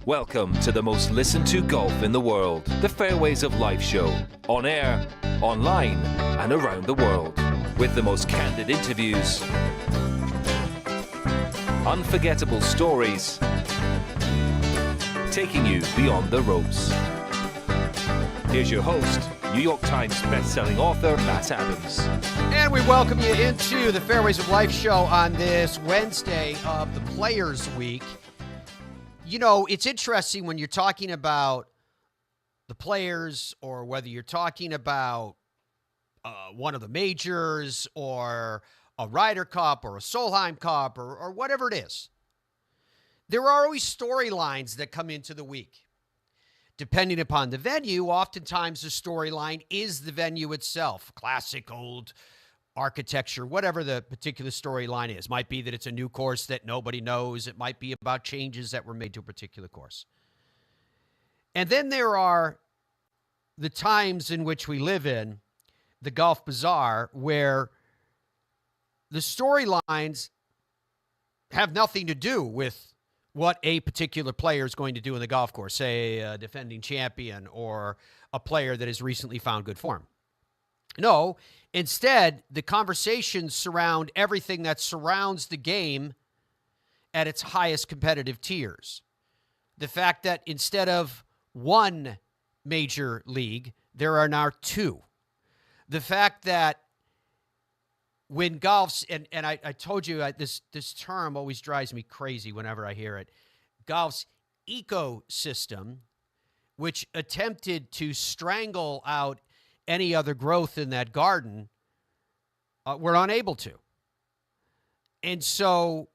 Welcome to the most listened to golf in the world, the Fairways of Life show, on air, online, and around the world, with the most candid interviews, unforgettable stories, taking you beyond the ropes. Here's your host, New York Times best-selling author, Matt Adams. And we welcome you into the Fairways of Life show on this Wednesday of the Players' Week. You know, it's interesting when you're talking about the players, or whether you're talking about one of the majors or a Ryder Cup or a Solheim Cup or whatever it is. There are always storylines that come into the week. Depending upon the venue, oftentimes the storyline is the venue itself. Classic, old architecture, whatever the particular storyline is. Might be that it's a new course that nobody knows. It might be about changes that were made to a particular course. And then there are the times in which we live in, the Golf Bazaar, where the storylines have nothing to do with what a particular player is going to do in the golf course, say a defending champion or a player that has recently found good form. No, instead, the conversations surround everything that surrounds the game at its highest competitive tiers. The fact that instead of one major league, there are now two. The fact that when golf's, and I told you this term always drives me crazy whenever I hear it, golf's ecosystem, which attempted to strangle out any other growth in that garden, were unable to. And so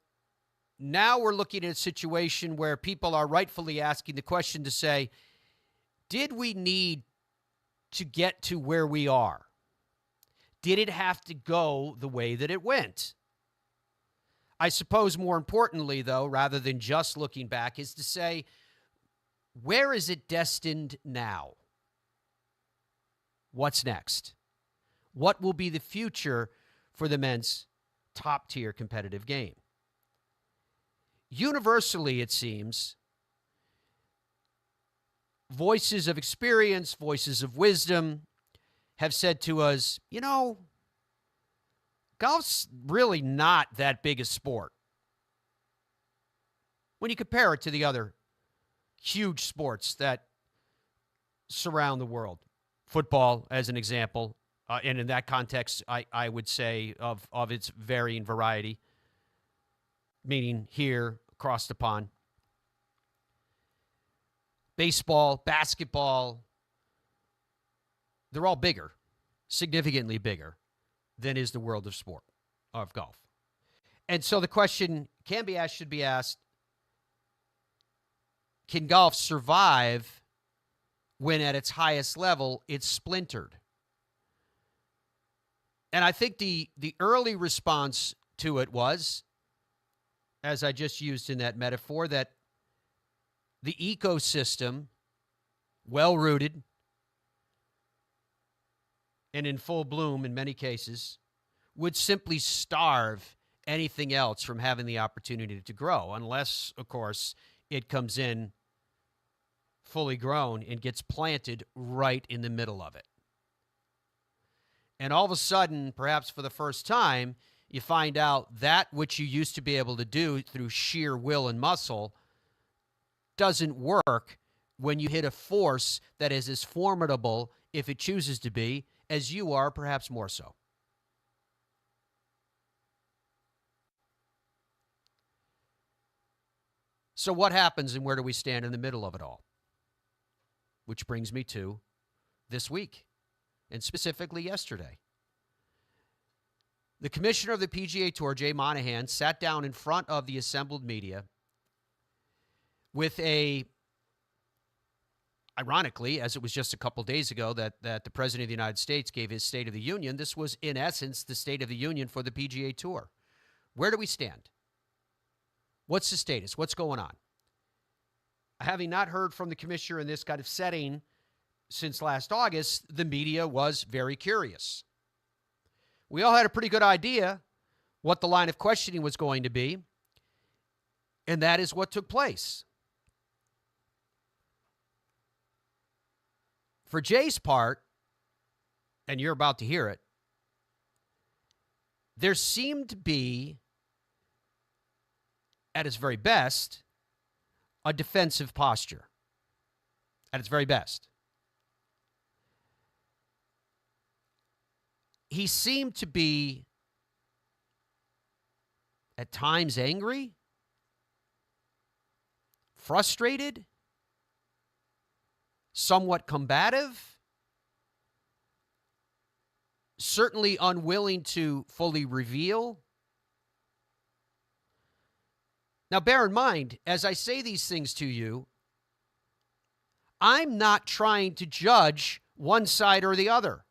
now we're looking at a situation where people are rightfully asking the question to say, did we need to get to where we are? Did it have to go the way that it went? I suppose more importantly, though, rather than just looking back, is to say, where is it destined now? What's next? What will be the future for the men's top-tier competitive game? Universally, it seems, voices of experience, voices of wisdom have said to us, you know, golf's really not that big a sport when you compare it to the other huge sports that surround the world. Football, as an example, and in that context, I would say of its varying variety, meaning here across the pond. Baseball, basketball, they're all bigger, significantly bigger than is the world of sport, of golf. And so the question can be asked, should be asked, can golf survive when at its highest level it's splintered? And I think the early response to it was, as I just used in that metaphor, that the ecosystem, well-rooted and in full bloom in many cases, would simply starve anything else from having the opportunity to grow, unless, of course, it comes in fully grown and gets planted right in the middle of it. And all of a sudden, perhaps for the first time, you find out that which you used to be able to do through sheer will and muscle doesn't work when you hit a force that is as formidable, if it chooses to be, as you are, perhaps more so. So what happens, and where do we stand in the middle of it all? Which brings me to this week, and specifically yesterday. The commissioner of the PGA Tour, Jay Monahan, sat down in front of the assembled media with ironically, as it was just a couple days ago that the President of the United States gave his State of the Union, this was, in essence, the State of the Union for the PGA Tour. Where do we stand? What's the status? What's going on? Having not heard from the commissioner in this kind of setting since last August, the media was very curious. We all had a pretty good idea what the line of questioning was going to be, and that is what took place. For Jay's part, and you're about to hear it, there seemed to be, at its very best, a defensive posture. At its very best. He seemed to be, at times, angry, frustrated, somewhat combative, certainly unwilling to fully reveal. Now, bear in mind, as I say these things to you, I'm not trying to judge one side or the other.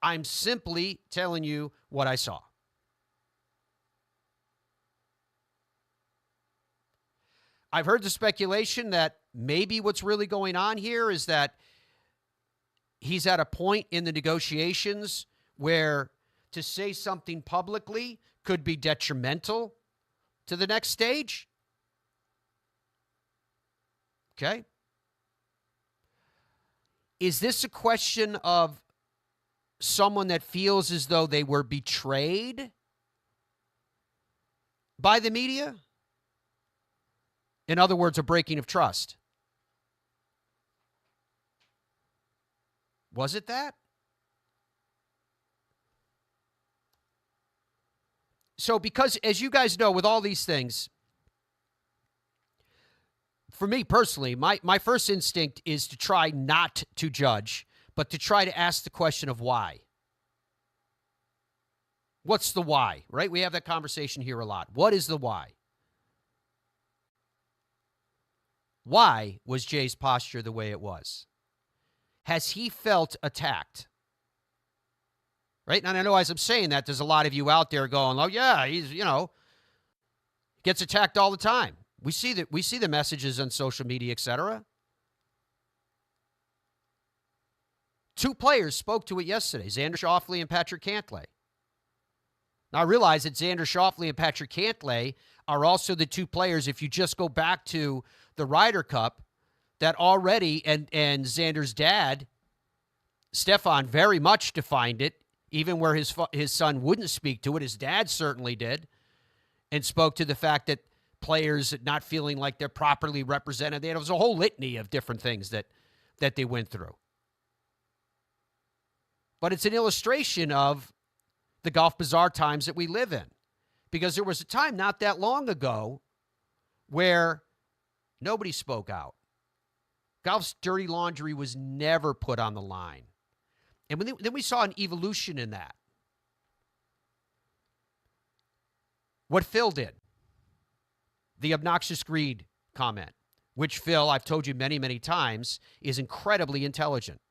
I'm simply telling you what I saw. I've heard the speculation that maybe what's really going on here is that he's at a point in the negotiations where to say something publicly could be detrimental to the next stage. Okay. Is this a question of someone that feels as though they were betrayed by the media? In other words, a breaking of trust. Was it that? So, because, as you guys know, with all these things, for me personally, my first instinct is to try not to judge, but to try to ask the question of why. What's the why, right? We have that conversation here a lot. What is the why? Why was Jay's posture the way it was? Has he felt attacked? Right? And I know as I'm saying that, there's a lot of you out there going, oh, yeah, he's, gets attacked all the time. We see the messages on social media, etc. Two players spoke to it yesterday, Xander Schauffele and Patrick Cantlay. Now, I realize that Xander Schauffele and Patrick Cantlay are also the two players, if you just go back to the Ryder Cup, that already, and Xander's dad, Stefan, very much defined it, even where his son wouldn't speak to it. His dad certainly did, and spoke to the fact that players not feeling like they're properly represented. There was a whole litany of different things that they went through. But it's an illustration of the golf bizarre times that we live in. Because there was a time not that long ago where nobody spoke out. Golf's dirty laundry was never put on the line. And then we saw an evolution in that. What Phil did, the obnoxious greed comment, which Phil, I've told you many, many times, is incredibly intelligent.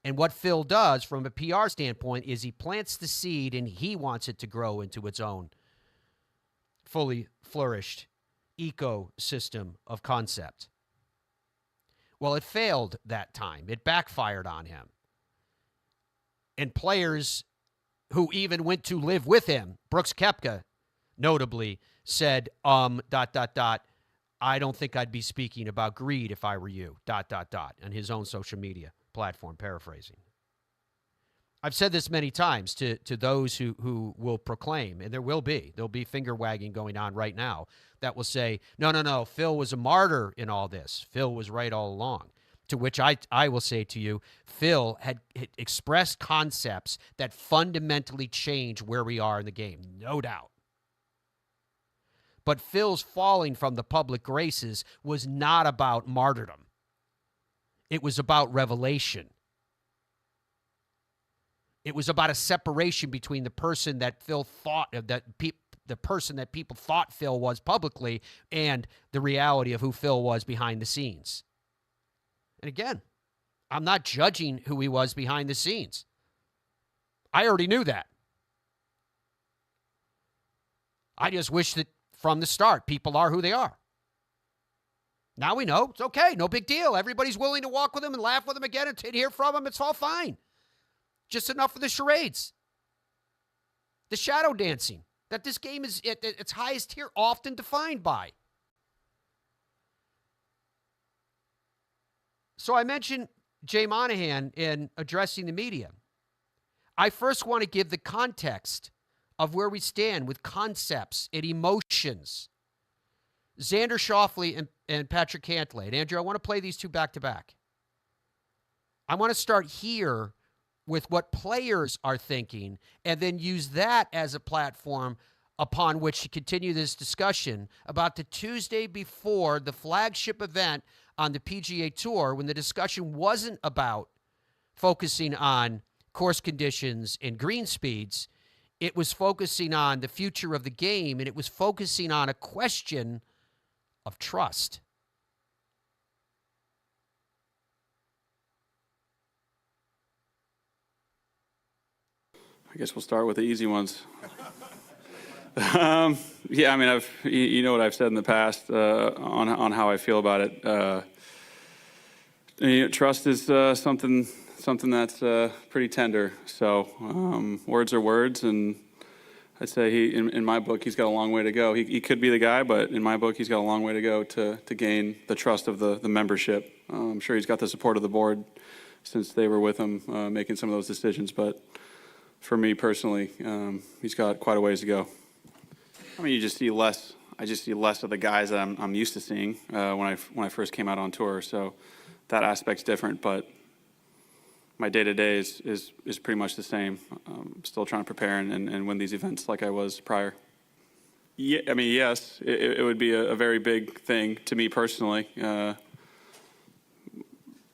And what Phil does from a PR standpoint is he plants the seed and he wants it to grow into its own fully flourished ecosystem of concept. Well, it failed that time. It backfired on him. And players who even went to live with him, Brooks Koepka, notably, said, I don't think I'd be speaking about greed if I were you, on his own social media platform, paraphrasing. I've said this many times to those who will proclaim, and there'll be finger-wagging going on right now, that will say, no, Phil was a martyr in all this. Phil was right all along. To which I will say to you, Phil had expressed concepts that fundamentally change where we are in the game, no doubt. But Phil's falling from the public graces was not about martyrdom. It was about revelation. It was about a separation between the person that Phil thought the person that people thought Phil was publicly and the reality of who Phil was behind the scenes. And again, I'm not judging who he was behind the scenes. I already knew that. I just wish that from the start, people are who they are. Now we know. It's okay. No big deal. Everybody's willing to walk with him and laugh with him again and hear from him. It's all fine. Just enough of the charades. The shadow dancing that this game is at its highest tier often defined by. So I mentioned Jay Monahan in addressing the media. I first want to give the context of where we stand with concepts and emotions. Xander Schauffele and Patrick Cantlay. And Andrew, I want to play these two back-to-back. I want to start here with what players are thinking and then use that as a platform upon which to continue this discussion about the Tuesday before the flagship event on the PGA Tour, when the discussion wasn't about focusing on course conditions and green speeds. It was focusing on the future of the game, and it was focusing on a question of trust. I guess we'll start with the easy ones. Yeah, I mean, you know what I've said in the past on how I feel about it. Trust is something that's pretty tender. So words are words, and I'd say in my book, he's got a long way to go. He could be the guy, but in my book, he's got a long way to go to gain the trust of the membership. I'm sure he's got the support of the board since they were with him making some of those decisions. But for me personally, he's got quite a ways to go. I mean, you just see less. I just see less of the guys that I'm used to seeing when I first came out on tour. So that aspect's different, but my day-to-day is pretty much the same. Still trying to prepare and win these events like I was prior. Yeah, I mean, yes, it would be a very big thing to me personally.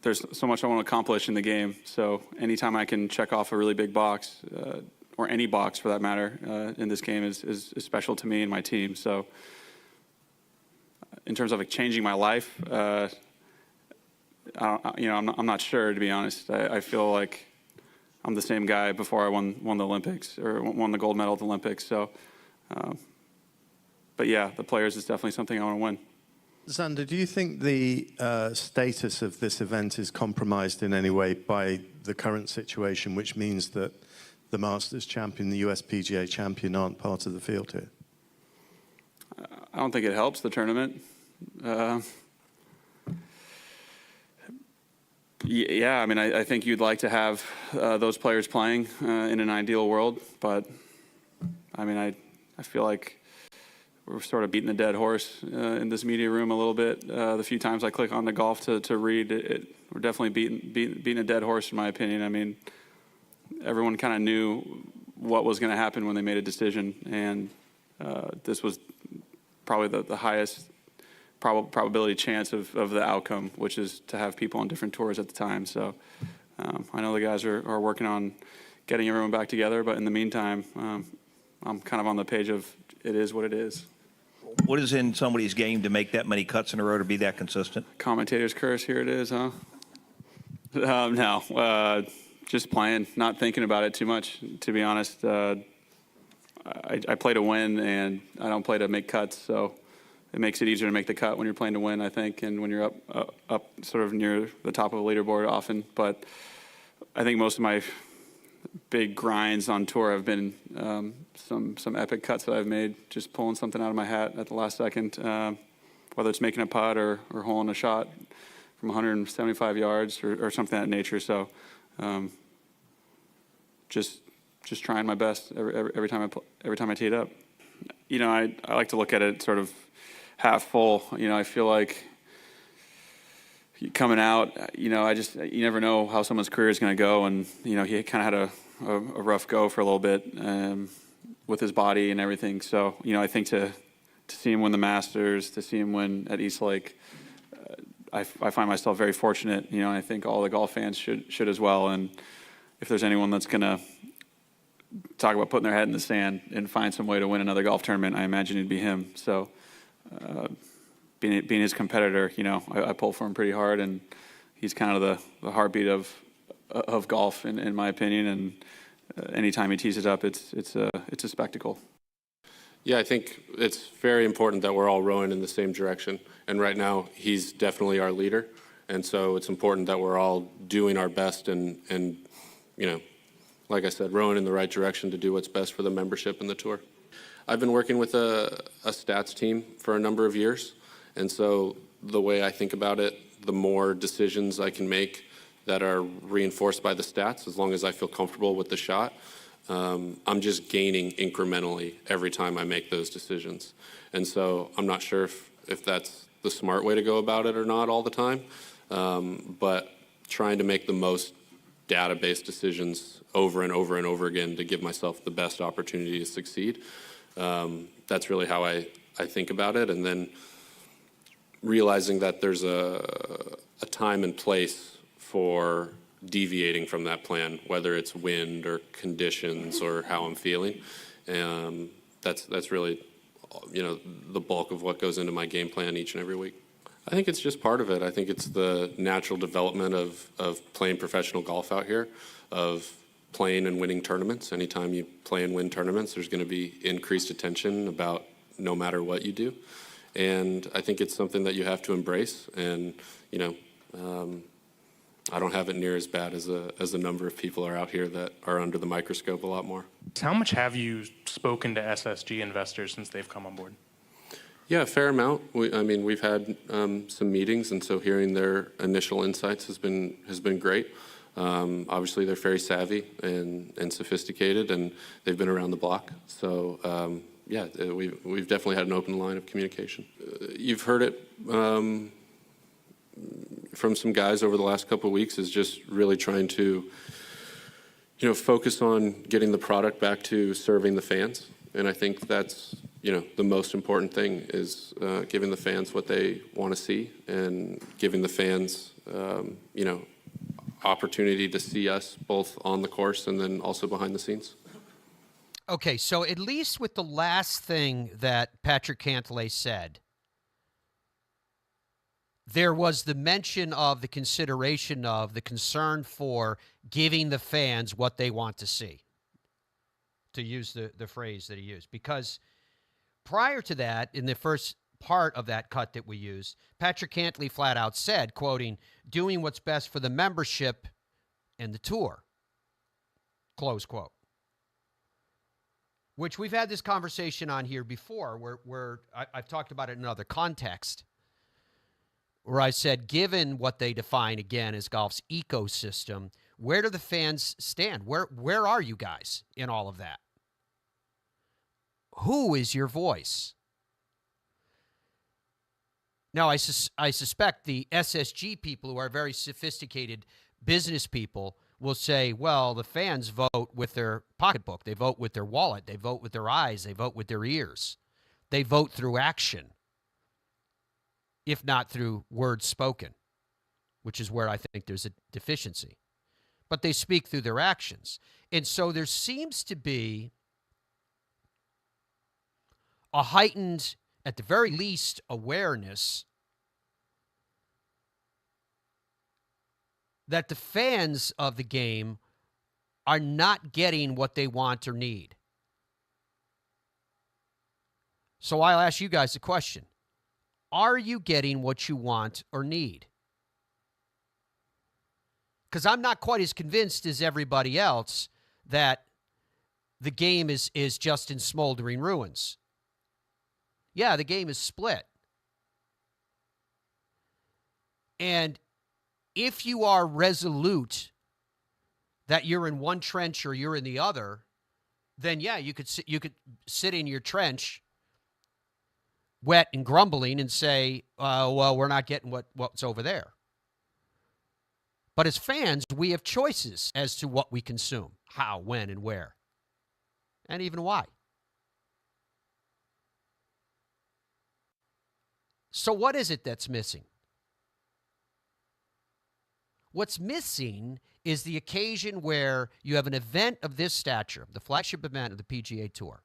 There's so much I want to accomplish in the game, so anytime I can check off a really big box, or any box for that matter, in this game is special to me and my team. So in terms of like changing my life, I'm not sure, to be honest. I feel like I'm the same guy before I won the Olympics or won the gold medal at the Olympics. So, but yeah, the Players is definitely something I want to win. Xander, do you think the status of this event is compromised in any way by the current situation, which means that the Masters champion, the US PGA champion, aren't part of the field here? I don't think it helps the tournament. Yeah, I mean, I think you'd like to have those players playing in an ideal world, but I mean, I feel like we're sort of beating a dead horse in this media room a little bit. The few times I click on the golf to read it, we're definitely beating a dead horse, in my opinion. I mean, everyone kind of knew what was going to happen when they made a decision, and this was probably the highest probability chance of the outcome, which is to have people on different tours at the time. So I know the guys are working on getting everyone back together, but in the meantime, I'm kind of on the page of it is what it is. What is in somebody's game to make that many cuts in a row to be that consistent? Commentator's curse, here it is, huh? No, just playing, not thinking about it too much, to be honest. I play to win, and I don't play to make cuts, so it makes it easier to make the cut when you're playing to win, I think, and when you're up sort of near the top of a leaderboard often. But I think most of my big grinds on tour have been some epic cuts that I've made, just pulling something out of my hat at the last second, whether it's making a putt or holing a shot from 175 yards or something of that nature. So just trying my best every time I tee it up. You know, I like to look at it sort of half full. You know, I feel like coming out, you know, you never know how someone's career is going to go, and you know, he kind of had a rough go for a little bit with his body and everything. So, you know, I think to see him win the Masters, to see him win at East Lake, I find myself very fortunate. You know, and I think all the golf fans should as well. And if there's anyone that's going to talk about putting their head in the sand and find some way to win another golf tournament, I imagine it'd be him. So being his competitor, you know, I pull for him pretty hard, and he's kind of the heartbeat of golf in my opinion. And anytime he tees it up, it's a spectacle. Yeah, I think it's very important that we're all rowing in the same direction. And right now, he's definitely our leader. And so it's important that we're all doing our best and you know, like I said, rowing in the right direction to do what's best for the membership and the tour. I've been working with a stats team for a number of years. And so the way I think about it, the more decisions I can make, that are reinforced by the stats, as long as I feel comfortable with the shot. I'm just gaining incrementally every time I make those decisions. And so I'm not sure if that's the smart way to go about it or not all the time, but trying to make the most data-based decisions over and over and over again to give myself the best opportunity to succeed. That's really how I think about it. And then realizing that there's a time and place for deviating from that plan, whether it's wind or conditions or how I'm feeling. That's really, the bulk of what goes into my game plan each and every week. I think it's just part of it. I think it's the natural development of playing professional golf out here, of playing and winning tournaments. Anytime you play and win tournaments, there's going to be increased attention about no matter what you do. And I think it's something that you have to embrace. And, I don't have it near as bad as a number of people are out here that are under the microscope a lot more. How much have you spoken to SSG investors since they've come on board? Yeah, a fair amount. We've had some meetings, and so hearing their initial insights has been great. Obviously, they're very savvy and sophisticated, and they've been around the block. So, we've definitely had an open line of communication. You've heard it from some guys over the last couple of weeks, is just really trying to, focus on getting the product back to serving the fans. And I think that's, the most important thing is giving the fans what they want to see and giving the fans, opportunity to see us both on the course and then also behind the scenes. Okay, so at least with the last thing that Patrick Cantlay said, there was the mention of the consideration of the concern for giving the fans what they want to see, to use the phrase that he used. Because prior to that, in the first part of that cut that we used, Patrick Cantlay flat out said, quoting, "doing what's best for the membership and the tour," close quote. Which we've had this conversation on here before where I've talked about it in another context, where I said, given what they define, again, as golf's ecosystem, where do the fans stand? Where are you guys in all of that? Who is your voice? Now, I suspect the SSG people, who are very sophisticated business people, will say, well, the fans vote with their pocketbook. They vote with their wallet. They vote with their eyes. They vote with their ears. They vote through action, if not through words spoken, which is where I think there's a deficiency. But they speak through their actions. And so there seems to be a heightened, at the very least, awareness that the fans of the game are not getting what they want or need. So I'll ask you guys a question. Are you getting what you want or need? Because I'm not quite as convinced as everybody else that the game is just in smoldering ruins. Yeah, the game is split. And if you are resolute that you're in one trench or you're in the other, then yeah, you could sit in your trench wet and grumbling and say, well, we're not getting what's over there. But as fans, we have choices as to what we consume, how, when, and where, and even why. So what is it that's missing? What's missing is the occasion where you have an event of this stature, the flagship event of the PGA Tour,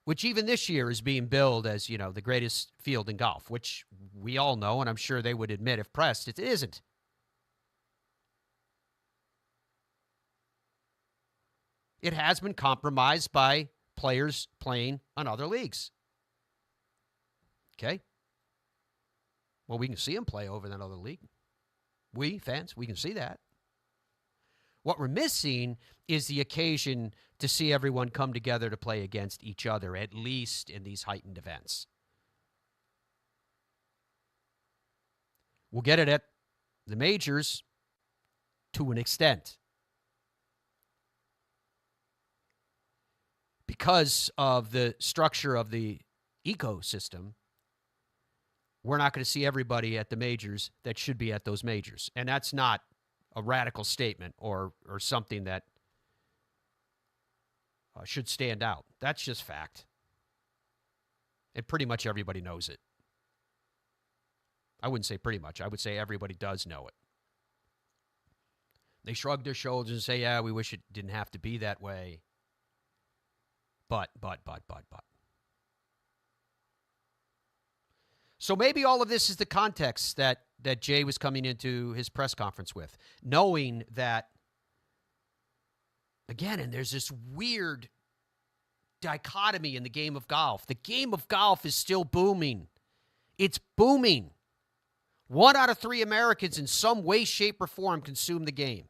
which even this year is being billed as, the greatest field in golf, which we all know, and I'm sure they would admit if pressed, it isn't. It has been compromised by players playing on other leagues. Okay? Well, we can see them play over that other league. We, fans, we can see that. What we're missing is the occasion to see everyone come together to play against each other, at least in these heightened events. We'll get it at the majors to an extent. Because of the structure of the ecosystem, we're not going to see everybody at the majors that should be at those majors. And that's not a radical statement or something that should stand out. That's just fact. And pretty much everybody knows it. I wouldn't say pretty much. I would say everybody does know it. They shrug their shoulders and say, yeah, we wish it didn't have to be that way. But. So maybe all of this is the context that Jay was coming into his press conference with, knowing that, again, and there's this weird dichotomy in the game of golf. The game of golf is still booming. It's booming. 1 out of 3 Americans in some way, shape, or form consume the game.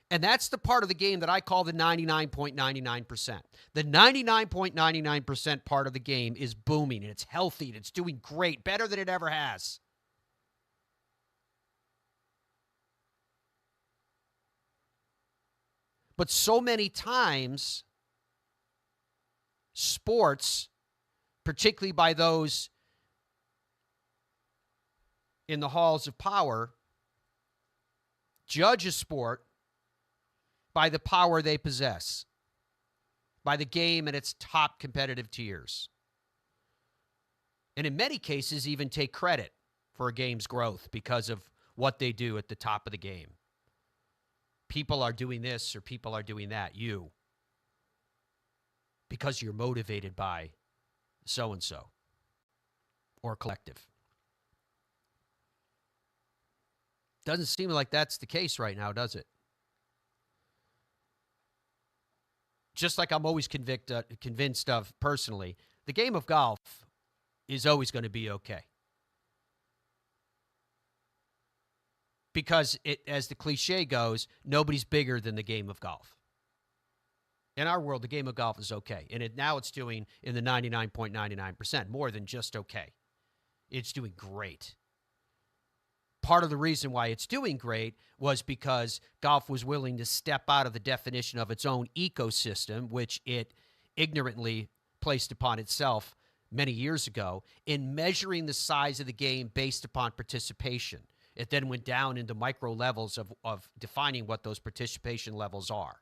And that's the part of the game that I call the 99.99%. The 99.99% part of the game is booming, and it's healthy, and it's doing great, better than it ever has. But so many times, sports, particularly by those in the halls of power, judge a sport by the power they possess, by the game and its top competitive tiers. And in many cases, even take credit for a game's growth because of what they do at the top of the game. People are doing this or people are doing that, because you're motivated by so-and-so or collective. Doesn't seem like that's the case right now, does it? Just like I'm always convinced of personally, the game of golf is always going to be okay. Because as the cliche goes, nobody's bigger than the game of golf. In our world, the game of golf is okay. And now it's doing in the 99.99%, more than just okay. It's doing great. Part of the reason why it's doing great was because golf was willing to step out of the definition of its own ecosystem, which it ignorantly placed upon itself many years ago, in measuring the size of the game based upon participation. It then went down into micro levels of defining what those participation levels are,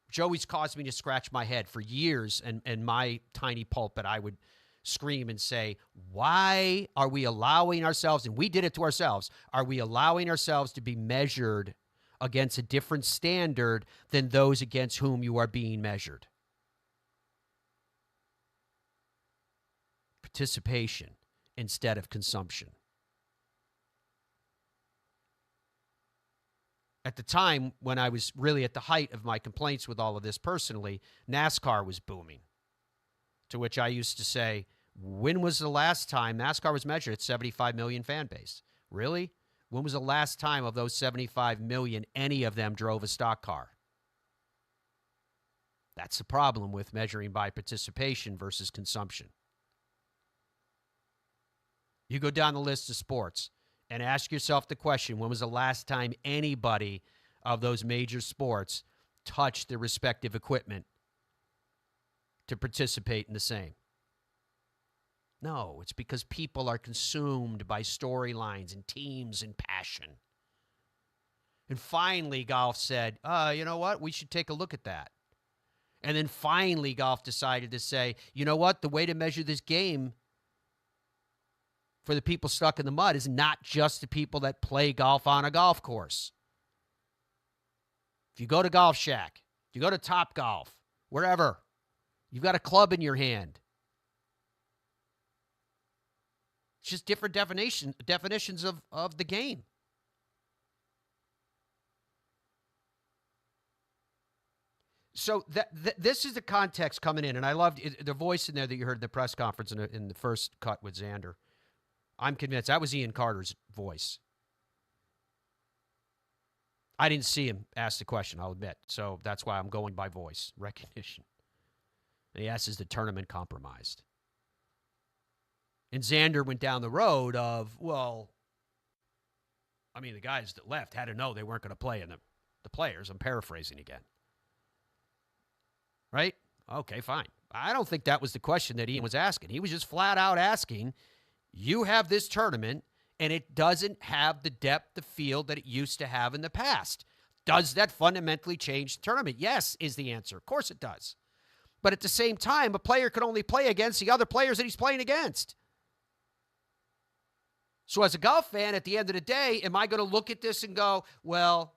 which always caused me to scratch my head. For years, and my tiny pulpit, I would scream and say, why are we allowing ourselves, and we did it to ourselves, are we allowing ourselves to be measured against a different standard than those against whom you are being measured? Participation instead of consumption. At the time when I was really at the height of my complaints with all of this personally, NASCAR was booming. To which I used to say, when was the last time NASCAR was measured at 75 million fan base? Really? When was the last time of those 75 million, any of them drove a stock car? That's the problem with measuring by participation versus consumption. You go down the list of sports and ask yourself the question, when was the last time anybody of those major sports touched their respective equipment to participate in the same? No, it's because people are consumed by storylines and teams and passion. And finally, golf said, you know what? We should take a look at that. And then finally, golf decided to say, you know what? The way to measure this game for the people stuck in the mud is not just the people that play golf on a golf course. If you go to Golf Shack, if you go to Top Golf, wherever, you've got a club in your hand. It's just different definitions of the game. So this is the context coming in, and I loved the voice in there that you heard in the press conference in the first cut with Xander. I'm convinced that was Ian Carter's voice. I didn't see him ask the question, I'll admit, so that's why I'm going by voice recognition. And he asks, is the tournament compromised? And Xander went down the road of, well, I mean, the guys that left had to know they weren't going to play in the Players. I'm paraphrasing again. Right? Okay, fine. I don't think that was the question that Ian was asking. He was just flat out asking, you have this tournament, and it doesn't have the depth of field that it used to have in the past. Does that fundamentally change the tournament? Yes, is the answer. Of course it does. But at the same time, a player can only play against the other players that he's playing against. So as a golf fan, at the end of the day, am I going to look at this and go, well,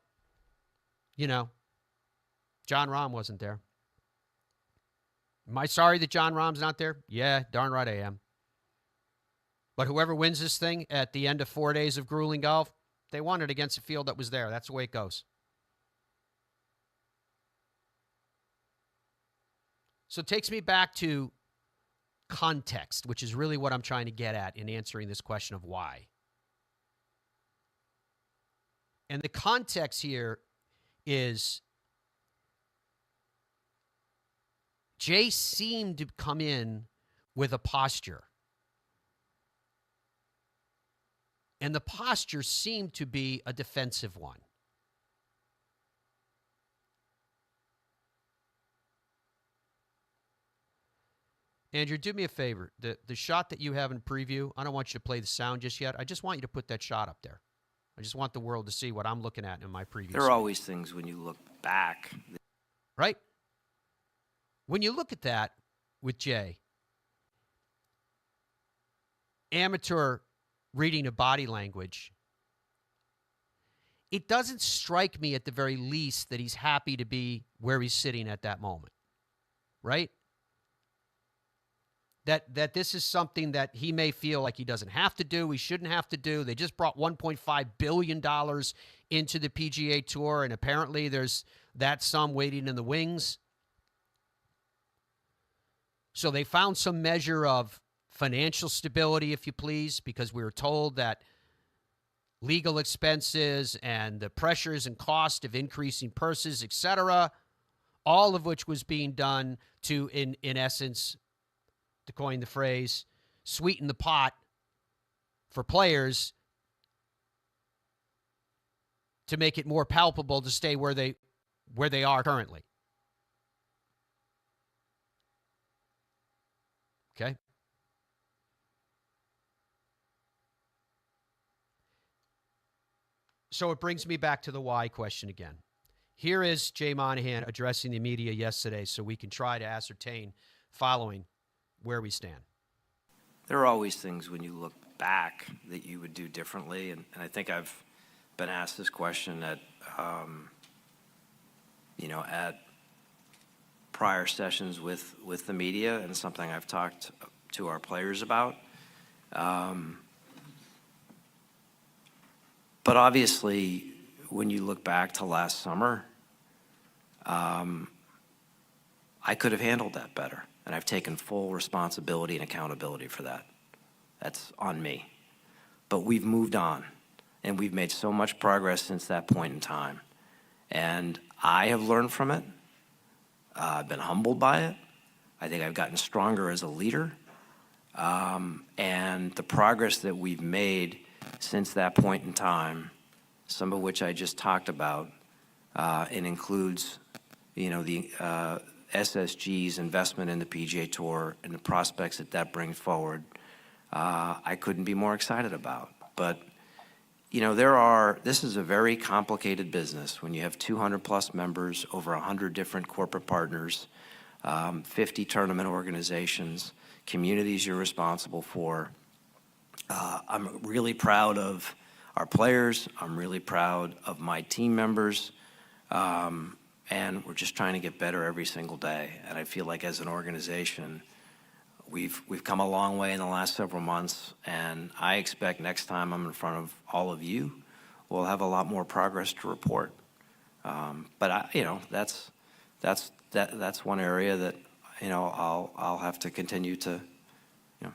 you know, Jon Rahm wasn't there. Am I sorry that Jon Rahm's not there? Yeah, darn right I am. But whoever wins this thing at the end of 4 days of grueling golf, they won it against a field that was there. That's the way it goes. So it takes me back to context, which is really what I'm trying to get at in answering this question of why. And the context here is Jay seemed to come in with a posture. And the posture seemed to be a defensive one. Andrew, do me a favor. The shot that you have in preview, I don't want you to play the sound just yet. I just want you to put that shot up there. I just want the world to see what I'm looking at in my preview. There are always things when you look back. Right? When you look at that with Jay, amateur reading of body language, it doesn't strike me at the very least that he's happy to be where he's sitting at that moment. Right? That this is something that he may feel like he doesn't have to do, he shouldn't have to do. They just brought $1.5 billion into the PGA Tour, and apparently there's that sum waiting in the wings. So they found some measure of financial stability, if you please, because we were told that legal expenses and the pressures and cost of increasing purses, etc., all of which was being done to, in essence, to coin the phrase, sweeten the pot for players to make it more palpable to stay where they are currently. Okay? So it brings me back to the why question again. Here is Jay Monahan addressing the media yesterday so we can try to ascertain following where we stand. There are always things when you look back that you would do differently, and I think I've been asked this question at prior sessions with the media, and something I've talked to our players about. But obviously, when you look back to last summer, I could have handled that better. And I've taken full responsibility and accountability for that. That's on me. But we've moved on, and we've made so much progress since that point in time. And I have learned from it. I've been humbled by it. I think I've gotten stronger as a leader. And the progress that we've made since that point in time, some of which I just talked about, and includes, the SSG's investment in the PGA Tour and the prospects that brings forward, I couldn't be more excited about. But, this is a very complicated business when you have 200 plus members, over 100 different corporate partners, 50 tournament organizations, communities you're responsible for. I'm really proud of our players. I'm really proud of my team members. And we're just trying to get better every single day. And I feel like as an organization, we've come a long way in the last several months. And I expect next time I'm in front of all of you, we'll have a lot more progress to report. But that's one area that I'll have to continue to.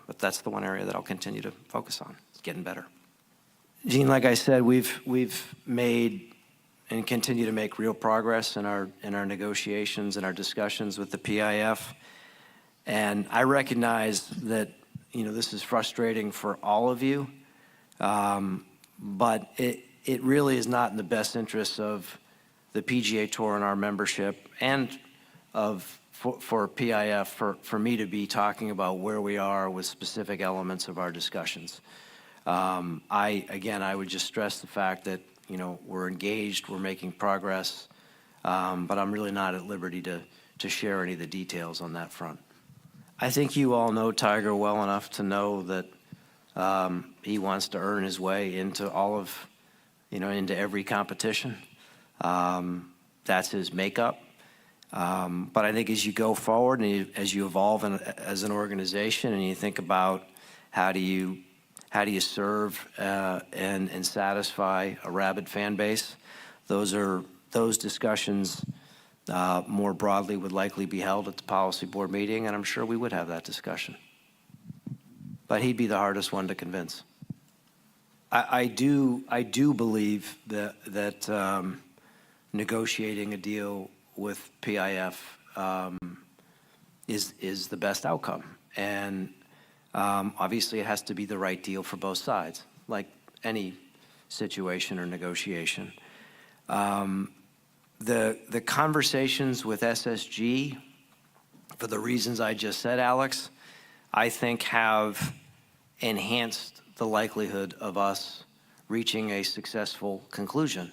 But that's the one area that I'll continue to focus on. It's getting better. Gene, like I said, we've made and continue to make real progress in our negotiations and our discussions with the PIF. And I recognize that this is frustrating for all of you, but it really is not in the best interest of the PGA Tour and our membership and for PIF for me to be talking about where we are with specific elements of our discussions. I would just stress the fact that, we're engaged, we're making progress, but I'm really not at liberty to share any of the details on that front. I think you all know Tiger well enough to know that he wants to earn his way into into every competition. That's his makeup. But I think as you go forward and as you evolve as an organization and you think about how do you serve and satisfy a rabid fan base, those discussions more broadly would likely be held at the policy board meeting, and I'm sure we would have that discussion. But he'd be the hardest one to convince. I do believe that negotiating a deal with PIF is the best outcome, and obviously it has to be the right deal for both sides, like any situation or negotiation. The conversations with SSG, for the reasons I just said, Alex, I think have enhanced the likelihood of us reaching a successful conclusion.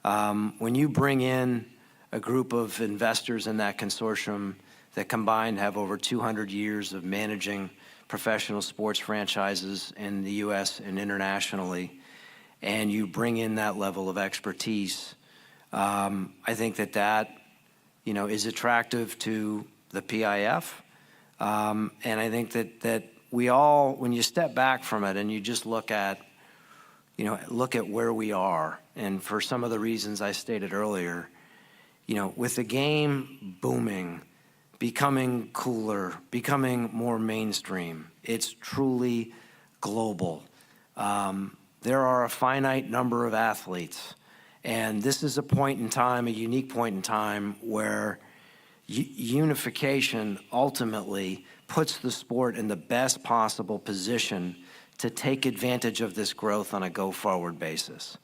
When you bring in a group of investors in that consortium that combined have over 200 years of managing professional sports franchises in the U.S. and internationally, and you bring in that level of expertise, I think that is attractive to the PIF, and I think that we all, when you step back from it and you just look at where we are, and for some of the reasons I stated earlier, with the game booming, becoming cooler, becoming more mainstream, it's truly global. There are a finite number of athletes, and this is a point in time, a unique point in time, where unification ultimately puts the sport in the best possible position to take advantage of this growth on a go-forward basis.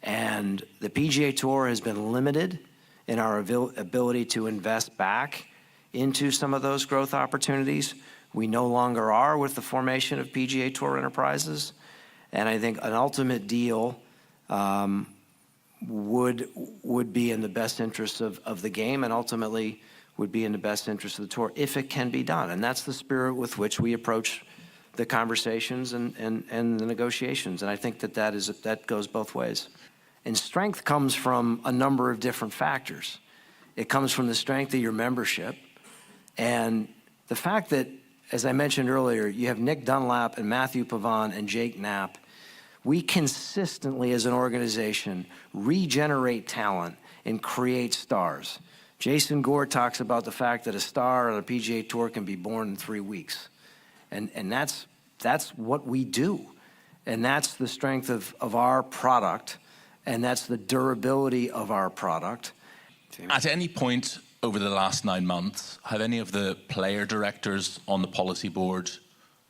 And the PGA Tour has been limited in our ability to invest back into some of those growth opportunities. We no longer are with the formation of PGA Tour Enterprises, and I think an ultimate deal would be in the best interest of the game, and ultimately would be in the best interest of the tour if it can be done. And that's the spirit with which we approach the conversations and the negotiations. And I think that goes both ways. And strength comes from a number of different factors. It comes from the strength of your membership, and the fact that, as I mentioned earlier, you have Nick Dunlap and Matthew Pavon and Jake Knapp. We consistently, as an organization, regenerate talent and create stars. Jason Gore talks about the fact that a star on the PGA Tour can be born in 3 weeks. And that's what we do. And that's the strength of our product, and that's the durability of our product. At any point over the last 9 months, have any of the player directors on the policy board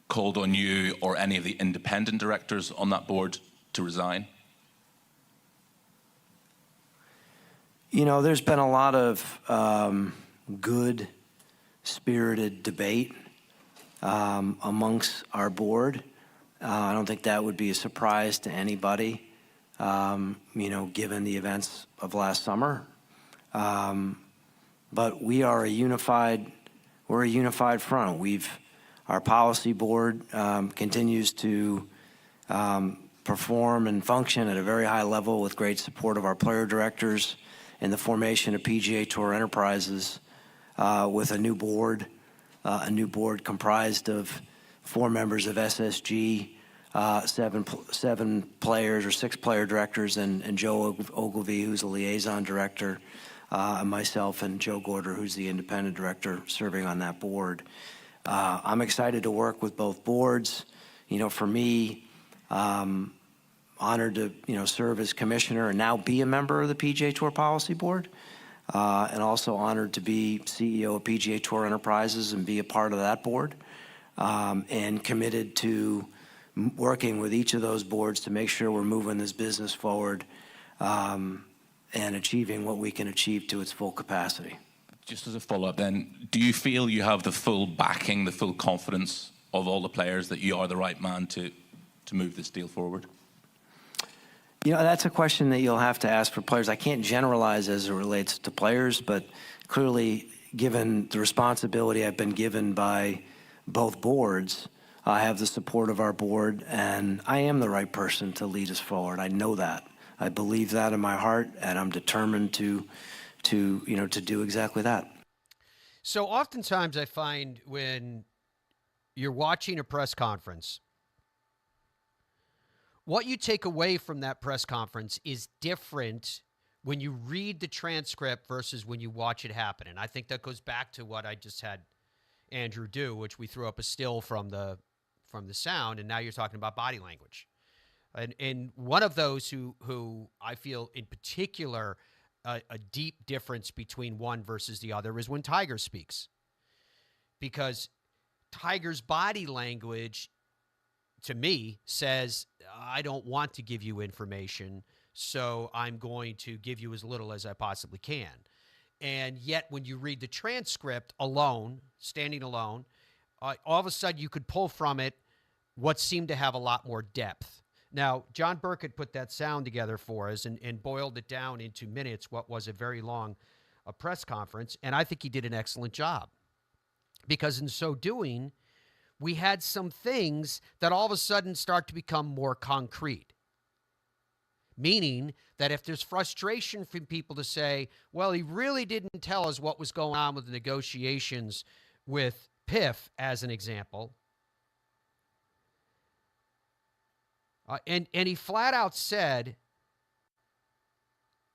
called on you or any of the independent directors on that board to resign? There's been a lot of good, spirited debate amongst our board. I don't think that would be a surprise to anybody, given the events of last summer. But we're a unified front. Our policy board continues to perform and function at a very high level with great support of our player directors in the formation of PGA Tour Enterprises with a new board comprised of 4 members of SSG, 7 players or 6 player directors, and Joe Ogilvie, who's a liaison director, and myself and Joe Gorder, who's the independent director serving on that board. I'm excited to work with both boards. For me, honored to serve as commissioner and now be a member of the PGA Tour Policy Board, and also honored to be CEO of PGA Tour Enterprises and be a part of that board, and committed to working with each of those boards to make sure we're moving this business forward and achieving what we can achieve to its full capacity. Just as a follow-up then, do you feel you have the full backing, the full confidence of all the players that you are the right man to move this deal forward? You know, that's a question that you'll have to ask for players. I can't generalize as it relates to players, but clearly, given the responsibility I've been given by both boards, I have the support of our board, and I am the right person to lead us forward. I know that. I believe that in my heart, and I'm determined to do exactly that. So oftentimes I find when you're watching a press conference, what you take away from that press conference is different when you read the transcript versus when you watch it happen. And I think that goes back to what I just had Andrew do, which we threw up a still from the sound, and now you're talking about body language. And one of those who I feel in particular a deep difference between one versus the other is when Tiger speaks. Because Tiger's body language, to me, says, I don't want to give you information, so I'm going to give you as little as I possibly can. And yet when you read the transcript alone, standing alone, all of a sudden you could pull from it what seemed to have a lot more depth. Now, John Burke had put that sound together for us and boiled it down into minutes, what was a very long press conference, and I think he did an excellent job. Because in so doing, we had some things that all of a sudden start to become more concrete. Meaning that if there's frustration from people to say, well, he really didn't tell us what was going on with the negotiations with PIF, as an example, and he flat out said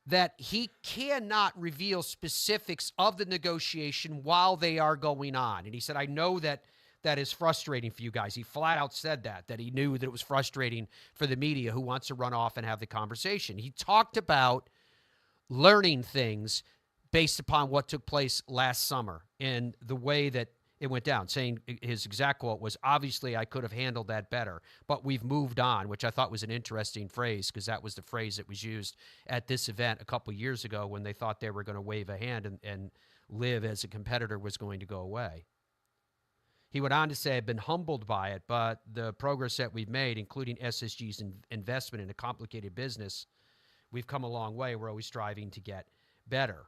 that he cannot reveal specifics of the negotiation while they are going on. And he said, I know that is frustrating for you guys. He flat out said that he knew that it was frustrating for the media who wants to run off and have the conversation. He talked about learning things based upon what took place last summer and the way that it went down, saying his exact quote was, obviously I could have handled that better, but we've moved on, which I thought was an interesting phrase because that was the phrase that was used at this event a couple years ago when they thought they were going to wave a hand and Liv as a competitor was going to go away. He went on to say, I've been humbled by it, but the progress that we've made, including SSG's investment in a complicated business, we've come a long way. We're always striving to get better.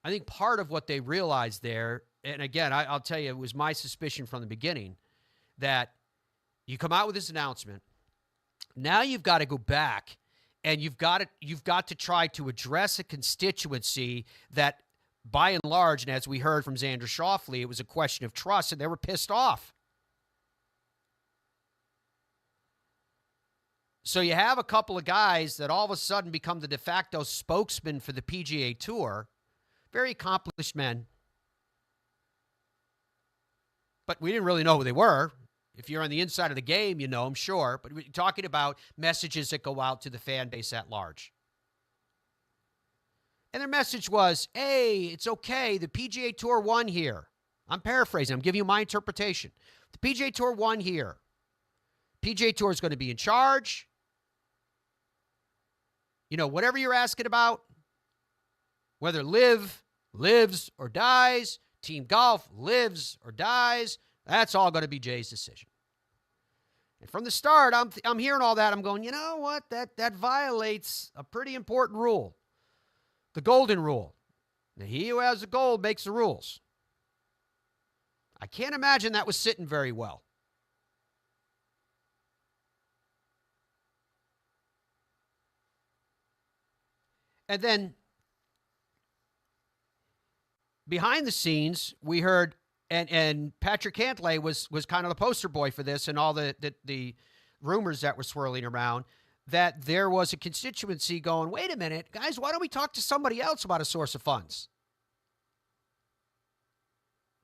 I think part of what they realized there, and again, I'll tell you, it was my suspicion from the beginning, that you come out with this announcement, now you've got to go back and you've got to try to address a constituency that, by and large, and as we heard from Xander Schauffele, it was a question of trust, and they were pissed off. So you have a couple of guys that all of a sudden become the de facto spokesman for the PGA Tour, very accomplished men, but we didn't really know who they were. If you're on the inside of the game, you know them, sure, but we're talking about messages that go out to the fan base at large. And their message was, hey, it's okay. The PGA Tour won here. I'm paraphrasing. I'm giving you my interpretation. The PGA Tour won here. PGA Tour is going to be in charge. You know, whatever you're asking about, whether Liv lives or dies, Team Golf lives or dies, that's all going to be Jay's decision. And from the start, I'm hearing all that. I'm going, you know what? That violates a pretty important rule. The golden rule. Now, he who has the gold makes the rules. I can't imagine that was sitting very well. And then behind the scenes, we heard, and Patrick Cantlay was kind of the poster boy for this and all the rumors that were swirling around, that there was a constituency going, wait a minute, guys, why don't we talk to somebody else about a source of funds?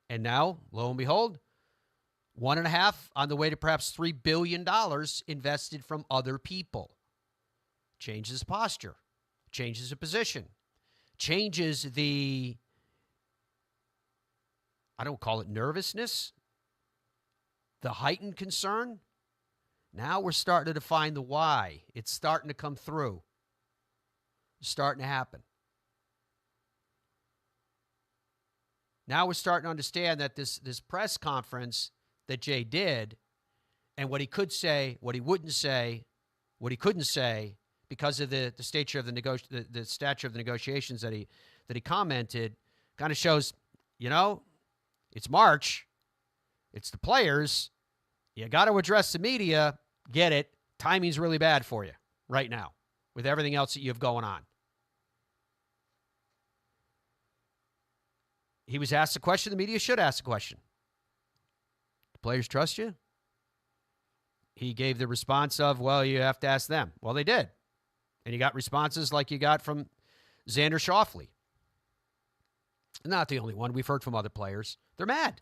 And now, lo and behold, 1.5 on the way to perhaps $3 billion invested from other people. Changes the posture, changes the position, changes the, I don't call it nervousness, the heightened concern Now we're starting to define the why. It's starting to come through. It's starting to happen. Now we're starting to understand that this press conference that Jay did, and what he could say, what he wouldn't say, what he couldn't say, because of the stature of the stature of the negotiations that he commented, kind of shows, it's March, it's the players, you got to address the media. Get it? Timing's really bad for you right now with everything else that you have going on. He was asked a question. The media should ask a question. The players trust you? He gave the response of, well, you have to ask them. Well, they did. And you got responses like you got from Xander Schauffele. Not the only one. We've heard from other players. They're mad.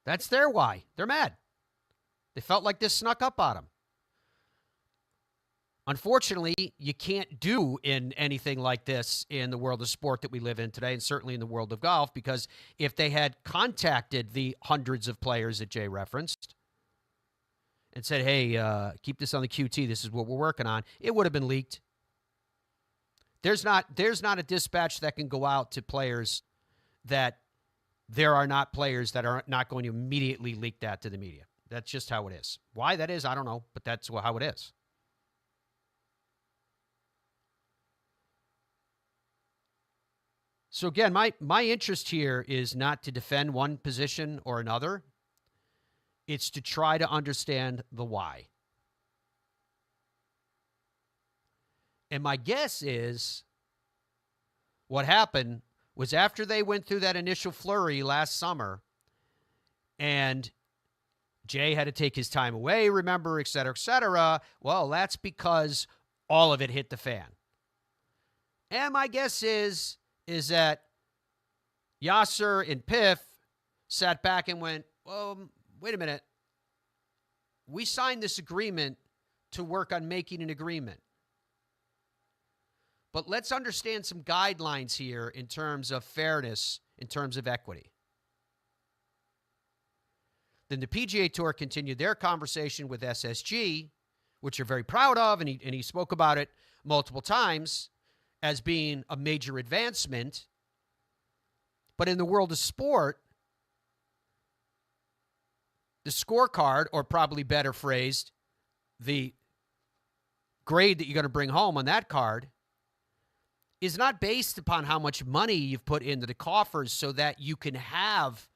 That's their why. They're mad. They felt like this snuck up on them. Unfortunately, you can't do in anything like this in the world of sport that we live in today, and certainly in the world of golf, because if they had contacted the hundreds of players that Jay referenced and said, hey, keep this on the QT, this is what we're working on, it would have been leaked. There's not a dispatch that can go out to players that there are not players that are not going to immediately leak that to the media. That's just how it is. Why that is, I don't know, but that's how it is. So again, my interest here is not to defend one position or another. It's to try to understand the why. And my guess is what happened was after they went through that initial flurry last summer and Jay had to take his time away, remember, et cetera, well, that's because all of it hit the fan. And my guess is that Yasser and Piff sat back and went, well, wait a minute. We signed this agreement to work on making an agreement. But let's understand some guidelines here in terms of fairness, in terms of equity. Then the PGA Tour continued their conversation with SSG, which they're very proud of, and he spoke about it multiple times as being a major advancement. But in the world of sport, the scorecard, or probably better phrased, the grade that you're going to bring home on that card, is not based upon how much money you've put into the coffers so that you can have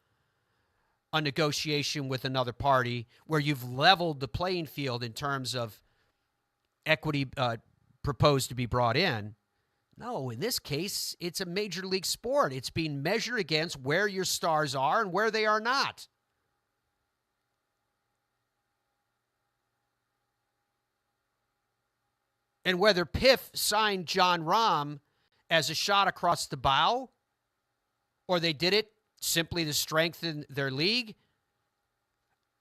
a negotiation with another party where you've leveled the playing field in terms of equity proposed to be brought in. No, in this case, it's a major league sport. It's being measured against where your stars are and where they are not. And whether Piff signed John Rahm as a shot across the bow, or they did it simply to strengthen their league,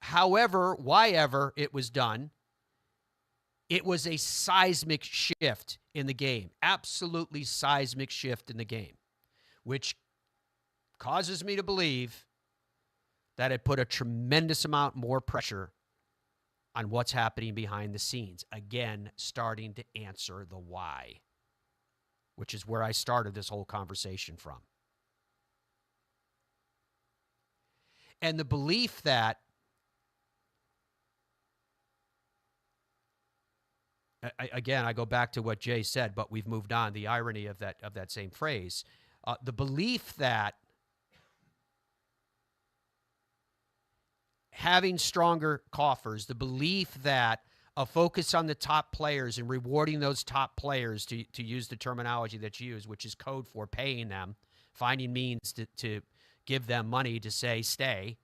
however, whyever it was done, it was a seismic shift in the game, absolutely seismic shift in the game, which causes me to believe that it put a tremendous amount more pressure on what's happening behind the scenes. Again, starting to answer the why, which is where I started this whole conversation from. And the belief that I go back to what Jay said, but we've moved on. The irony of that same phrase, the belief that having stronger coffers, the belief that a focus on the top players and rewarding those top players, to use the terminology that's used, which is code for paying them, finding means to give them money to say stay,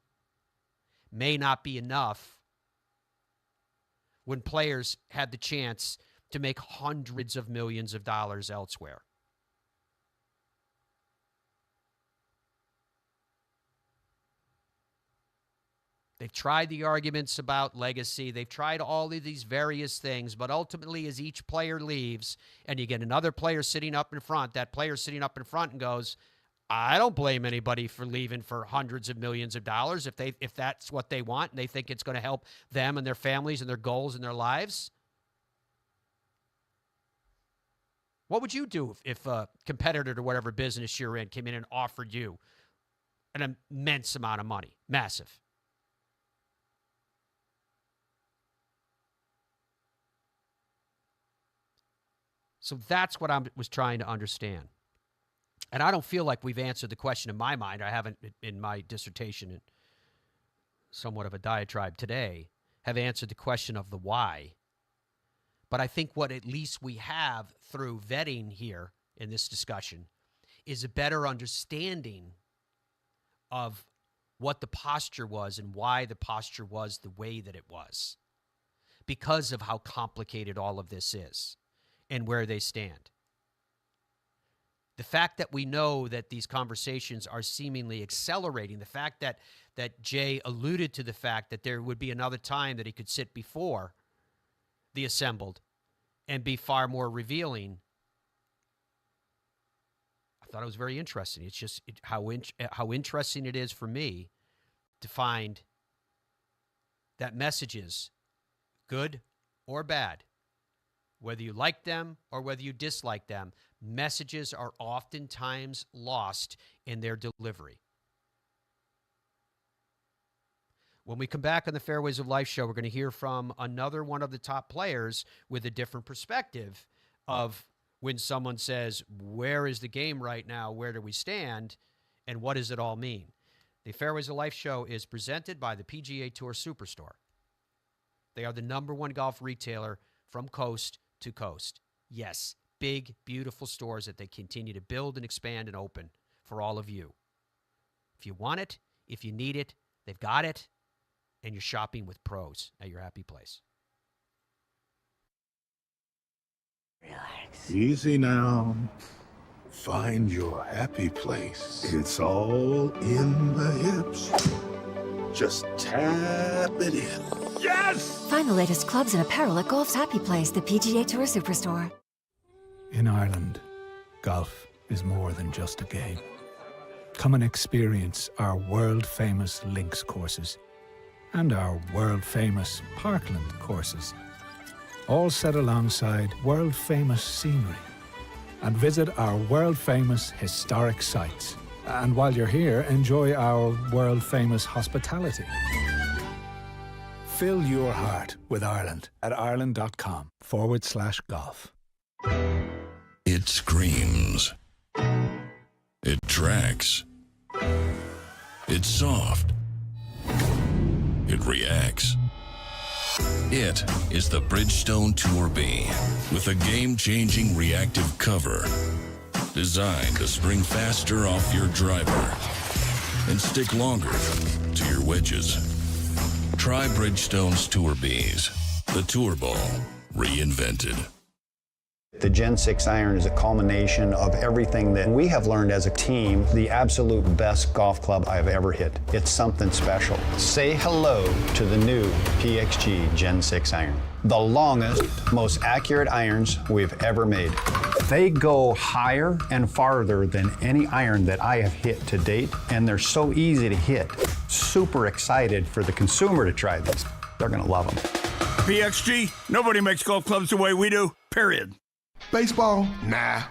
may not be enough when players had the chance to make hundreds of millions of dollars elsewhere. They've tried the arguments about legacy. They've tried all of these various things, but ultimately as each player leaves and you get another player sitting up in front, that player sitting up in front and goes, I don't blame anybody for leaving for hundreds of millions of dollars if that's what they want and they think it's going to help them and their families and their goals and their lives. What would you do if a competitor to whatever business you're in came in and offered you an immense amount of money? Massive. So that's what I was trying to understand. And I don't feel like we've answered the question in my mind. I haven't, in my dissertation, in somewhat of a diatribe today, have answered the question of the why. But I think what at least we have through vetting here in this discussion is a better understanding of what the posture was and why the posture was the way that it was, because of how complicated all of this is and where they stand. The fact that we know that these conversations are seemingly accelerating, the fact that Jay alluded to the fact that there would be another time that he could sit before the assembled and be far more revealing, I thought it was very interesting. It's just how interesting it is for me to find that messages, good or bad, whether you like them or whether you dislike them, messages are oftentimes lost in their delivery. When we come back on the Fairways of Life show, we're going to hear from another one of the top players with a different perspective of when someone says, where is the game right now? Where do we stand? And what does it all mean? The Fairways of Life show is presented by the PGA Tour Superstore. They are the #1 golf retailer from coast to coast. Yes, big, beautiful stores that they continue to build and expand and open for all of you. If you want it, if you need it, they've got it, and you're shopping with pros at your happy place. Relax. Easy now. Find your happy place. It's all in the hips. Just tap it in. Yes! Find the latest clubs and apparel at Golf's Happy Place, the PGA Tour Superstore. In Ireland, golf is more than just a game. Come and experience our world-famous links courses and our world-famous Parkland courses, all set alongside world-famous scenery. And visit our world-famous historic sites. And while you're here, enjoy our world-famous hospitality. Fill your heart with Ireland at ireland.com/golf. It screams. It tracks. It's soft. It reacts. It is the Bridgestone Tour B with a game-changing reactive cover designed to spring faster off your driver and stick longer to your wedges. Try Bridgestone's Tour Bs, the Tour Ball reinvented. The Gen 6 iron is a culmination of everything that we have learned as a team, the absolute best golf club I've ever hit. It's something special. Say hello to the new PXG Gen 6 iron. The longest, most accurate irons we've ever made. They go higher and farther than any iron that I have hit to date, and they're so easy to hit. Super excited for the consumer to try this. They're gonna love them. PXG, nobody makes golf clubs the way we do, period. Baseball? Nah.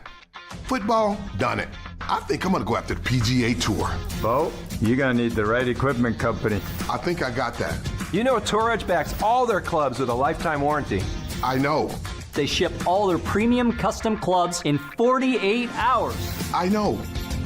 Football? Done it. I think I'm gonna go after the PGA Tour. Bo, you're gonna need the right equipment company. I think I got that. You know Tour Edge backs all their clubs with a lifetime warranty. I know. They ship all their premium custom clubs in 48 hours. I know.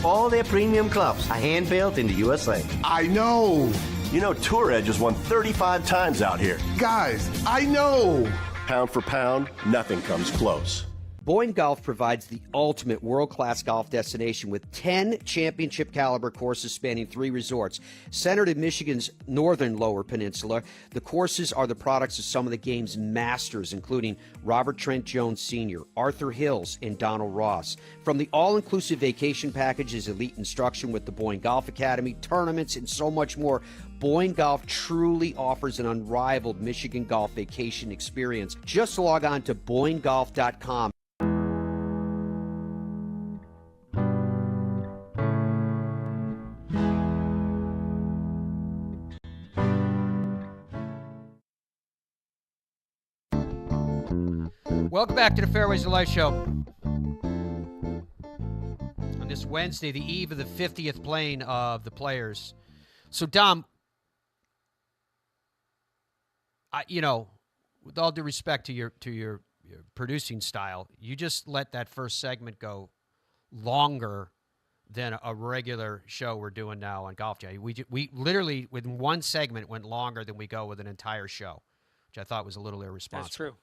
All their premium clubs are hand-built in the USA. I know. You know Tour Edge has won 35 times out here. Guys, I know. Pound for pound, nothing comes close. Boyne Golf provides the ultimate world-class golf destination with 10 championship-caliber courses spanning 3 resorts. Centered in Michigan's northern Lower Peninsula, the courses are the products of some of the game's masters, including Robert Trent Jones Sr., Arthur Hills, and Donald Ross. From the all-inclusive vacation packages, elite instruction with the Boyne Golf Academy, tournaments, and so much more, Boyne Golf truly offers an unrivaled Michigan golf vacation experience. Just log on to BoyneGolf.com. Welcome back to the Fairways of Life show. On this Wednesday, the eve of the 50th playing of the Players. So, Dom, with all due respect to your producing style, you just let that first segment go longer than a regular show we're doing now on Golf Day. We literally, with one segment, went longer than we go with an entire show, which I thought was a little irresponsible. That's true.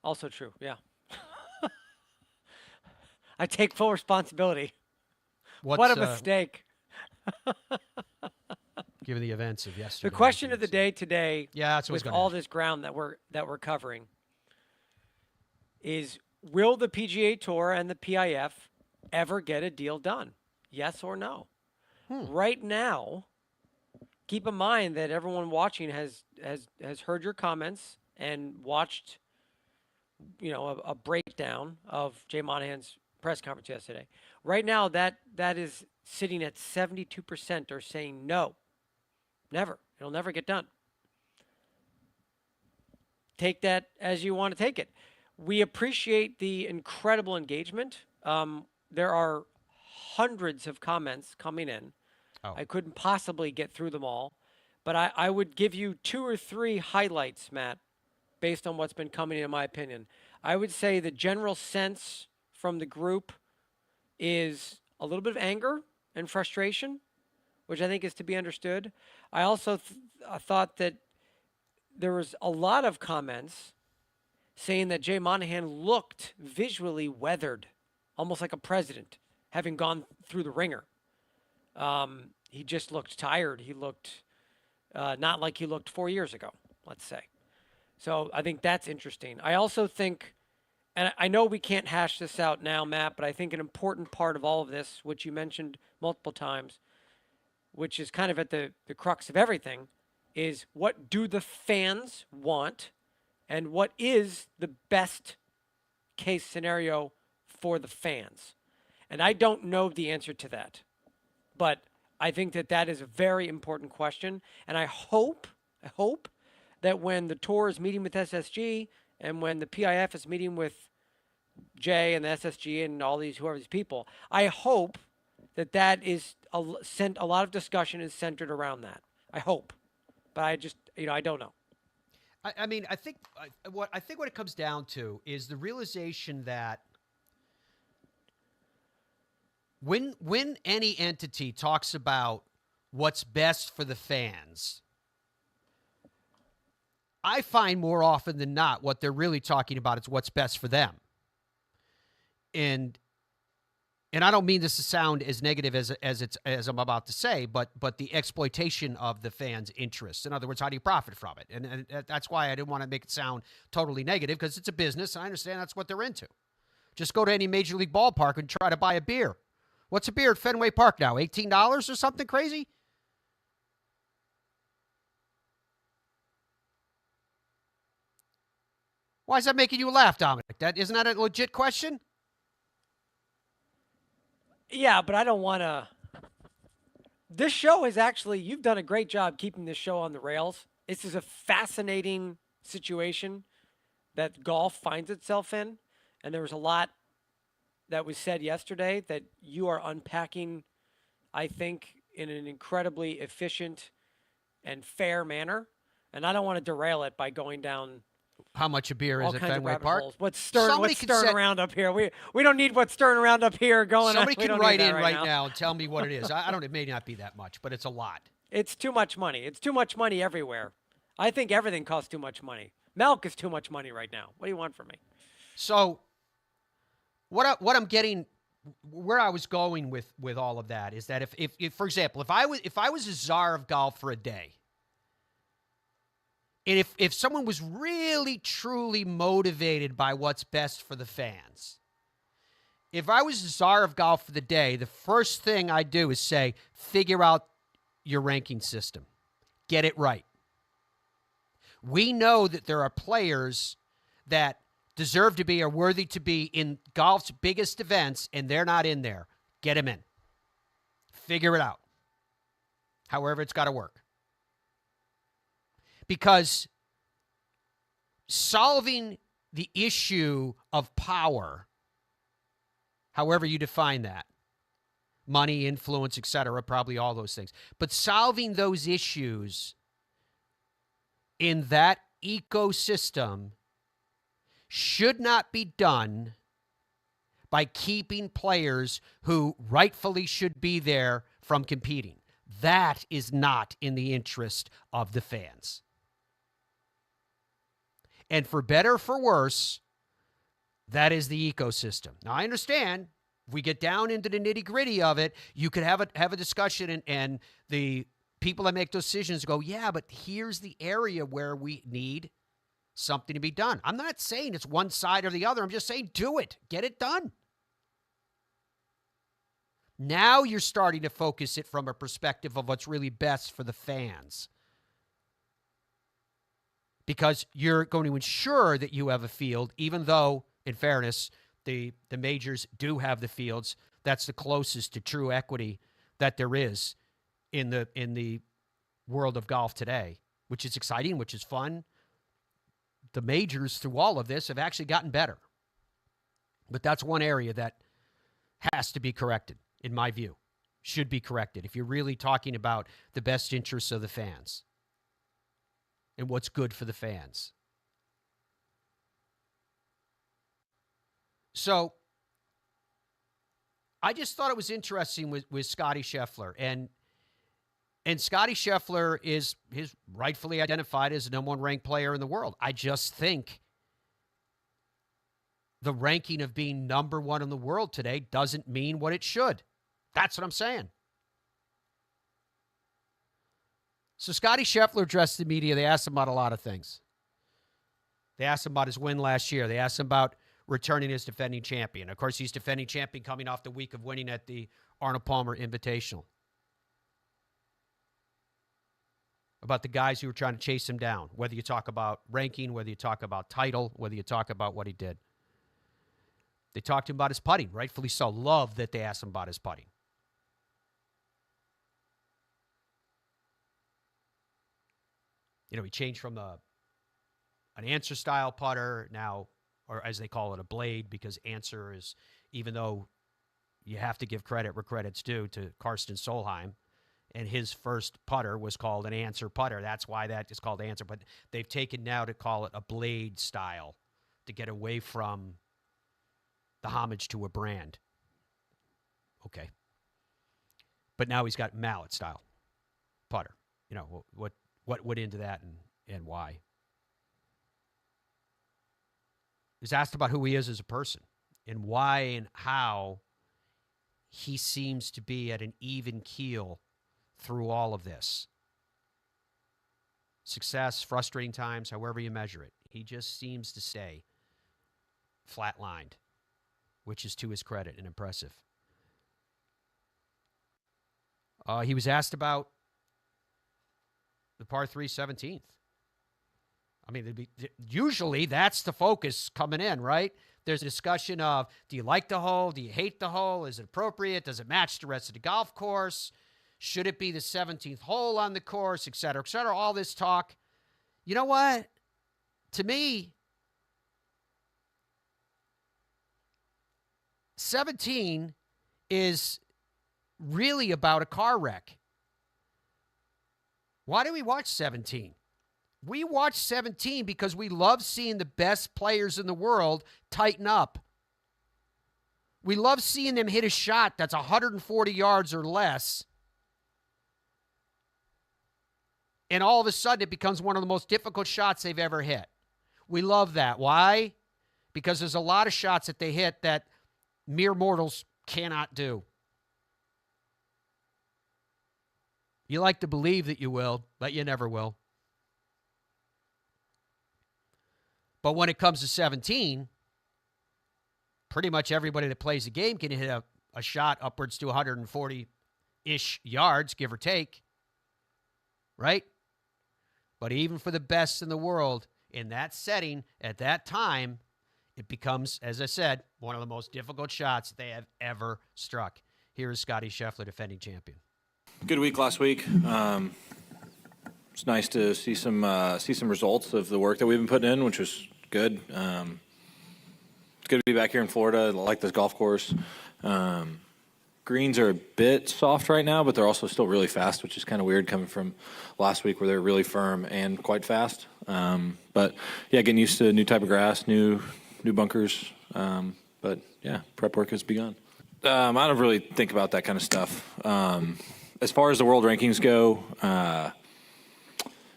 Also true, yeah. I take full responsibility. What a mistake. Given the events of yesterday. The question of the day today, that's with all this ground that we're covering, is will the PGA Tour and the PIF ever get a deal done? Yes or no? Right now, keep in mind that everyone watching has heard your comments and watched, a breakdown of Jay Monahan's press conference yesterday. Right now, that is sitting at 72% are saying no. Never. It'll never get done. Take that as you want to take it. We appreciate the incredible engagement. There are hundreds of comments coming in. I couldn't possibly get through them all, but I would give you 2 or 3 highlights, Matt, based on what's been coming in my opinion. I would say the general sense from the group is a little bit of anger and frustration, which I think is to be understood. I also thought that there was a lot of comments saying that Jay Monahan looked visually weathered, almost like a president, having gone through the ringer. He just looked tired. He looked not like he looked 4 years ago, let's say. So I think that's interesting. I also think, and I know we can't hash this out now, Matt, but I think an important part of all of this, which you mentioned multiple times, which is kind of at the crux of everything, is what do the fans want and what is the best case scenario for the fans? And I don't know the answer to that, but I think that is a very important question. And I hope that when the tour is meeting with SSG and when the PIF is meeting with Jay and the SSG and all whoever these people, I hope that is a lot of discussion is centered around that. I hope, but I just, I don't know. I mean, I think what it comes down to is the realization that when any entity talks about what's best for the fans, I find more often than not what they're really talking about is what's best for them. And I don't mean this to sound as negative as I'm about to say, but the exploitation of the fans' interests. In other words, how do you profit from it? And that's why I didn't want to make it sound totally negative, because it's a business. I understand that's what they're into. Just go to any major league ballpark and try to buy a beer. What's a beer at Fenway Park now? $18 or something crazy? Why is that making you laugh, Dominic? Isn't that a legit question? Yeah, but I don't want to. This show is actually, you've done a great job keeping this show on the rails. This is a fascinating situation that golf finds itself in. And there was a lot that was said yesterday that you are unpacking, I think, in an incredibly efficient and fair manner. And I don't want to derail it by going down how much a beer is at Fenway Park. Holes. What's stirring around up here? We don't need what's stirring around up here going on. Somebody can write in right now and tell me what it is. I don't. It may not be that much, but it's a lot. It's too much money. It's too much money everywhere. I think everything costs too much money. Milk is too much money right now. What do you want from me? So, what I'm getting, where I was going with all of that is that if for example, if I was a czar of golf for a day. And if someone was really, truly motivated by what's best for the fans, if I was the czar of golf for the day, the first thing I'd do is say, figure out your ranking system. Get it right. We know that there are players that deserve to be or worthy to be in golf's biggest events, and they're not in there. Get them in. Figure it out. However, it's got to work. Because solving the issue of power, however you define that, money, influence, etc., probably all those things, but solving those issues in that ecosystem should not be done by keeping players who rightfully should be there from competing. That is not in the interest of the fans. And for better or for worse, that is the ecosystem. Now, I understand if we get down into the nitty-gritty of it, you could have a discussion and the people that make those decisions go, yeah, but here's the area where we need something to be done. I'm not saying it's one side or the other. I'm just saying do it. Get it done. Now you're starting to focus it from a perspective of what's really best for the fans. Because you're going to ensure that you have a field, even though, in fairness, the majors do have the fields. That's the closest to true equity that there is in the world of golf today, which is exciting, which is fun. The majors, through all of this, have actually gotten better. But that's one area that has to be corrected, in my view. Should be corrected if you're really talking about the best interests of the fans and what's good for the fans. So I just thought it was interesting with Scottie Scheffler. And Scottie Scheffler is rightfully identified as the number one ranked player in the world. I just think the ranking of being number one in the world today doesn't mean what it should. That's what I'm saying. So Scottie Scheffler addressed the media. They asked him about a lot of things. They asked him about his win last year. They asked him about returning as defending champion. Of course, he's defending champion coming off the week of winning at the Arnold Palmer Invitational. About the guys who were trying to chase him down, whether you talk about ranking, whether you talk about title, whether you talk about what he did. They talked to him about his putting, rightfully so. Love that they asked him about his putting. You know, he changed from an answer style putter now, or as they call it, a blade, because answer is, even though you have to give credit where credit's due to Karsten Solheim, and his first putter was called an answer putter. That's why that is called answer. But they've taken now to call it a blade style to get away from the homage to a brand. Okay. But now he's got mallet style putter. You know, what went into that and why. He's asked about who he is as a person and why and how he seems to be at an even keel through all of this. Success, frustrating times, however you measure it. He just seems to stay flatlined, which is to his credit and impressive. He was asked about the par 3 17th. I mean, usually that's the focus coming in, right? There's a discussion of, do you like the hole? Do you hate the hole? Is it appropriate? Does it match the rest of the golf course? Should it be the 17th hole on the course, et cetera, all this talk? You know what? To me, 17 is really about a car wreck. Why do we watch 17? We watch 17 because we love seeing the best players in the world tighten up. We love seeing them hit a shot that's 140 yards or less, and all of a sudden it becomes one of the most difficult shots they've ever hit. We love that. Why? Because there's a lot of shots that they hit that mere mortals cannot do. You like to believe that you will, but you never will. But when it comes to 17, pretty much everybody that plays the game can hit a shot upwards to 140-ish yards, give or take. Right? But even for the best in the world, in that setting, at that time, it becomes, as I said, one of the most difficult shots they have ever struck. Here is Scottie Scheffler, defending champion. Good week last week. It's nice to see some results of the work that we've been putting in, which was good. It's good to be back here in Florida. I like this golf course. Greens are a bit soft right now, but they're also still really fast, which is kind of weird coming from last week where they're really firm and quite fast. But yeah, getting used to a new type of grass, new bunkers. But yeah, prep work has begun. I don't really think about that kind of stuff. As far as the world rankings go,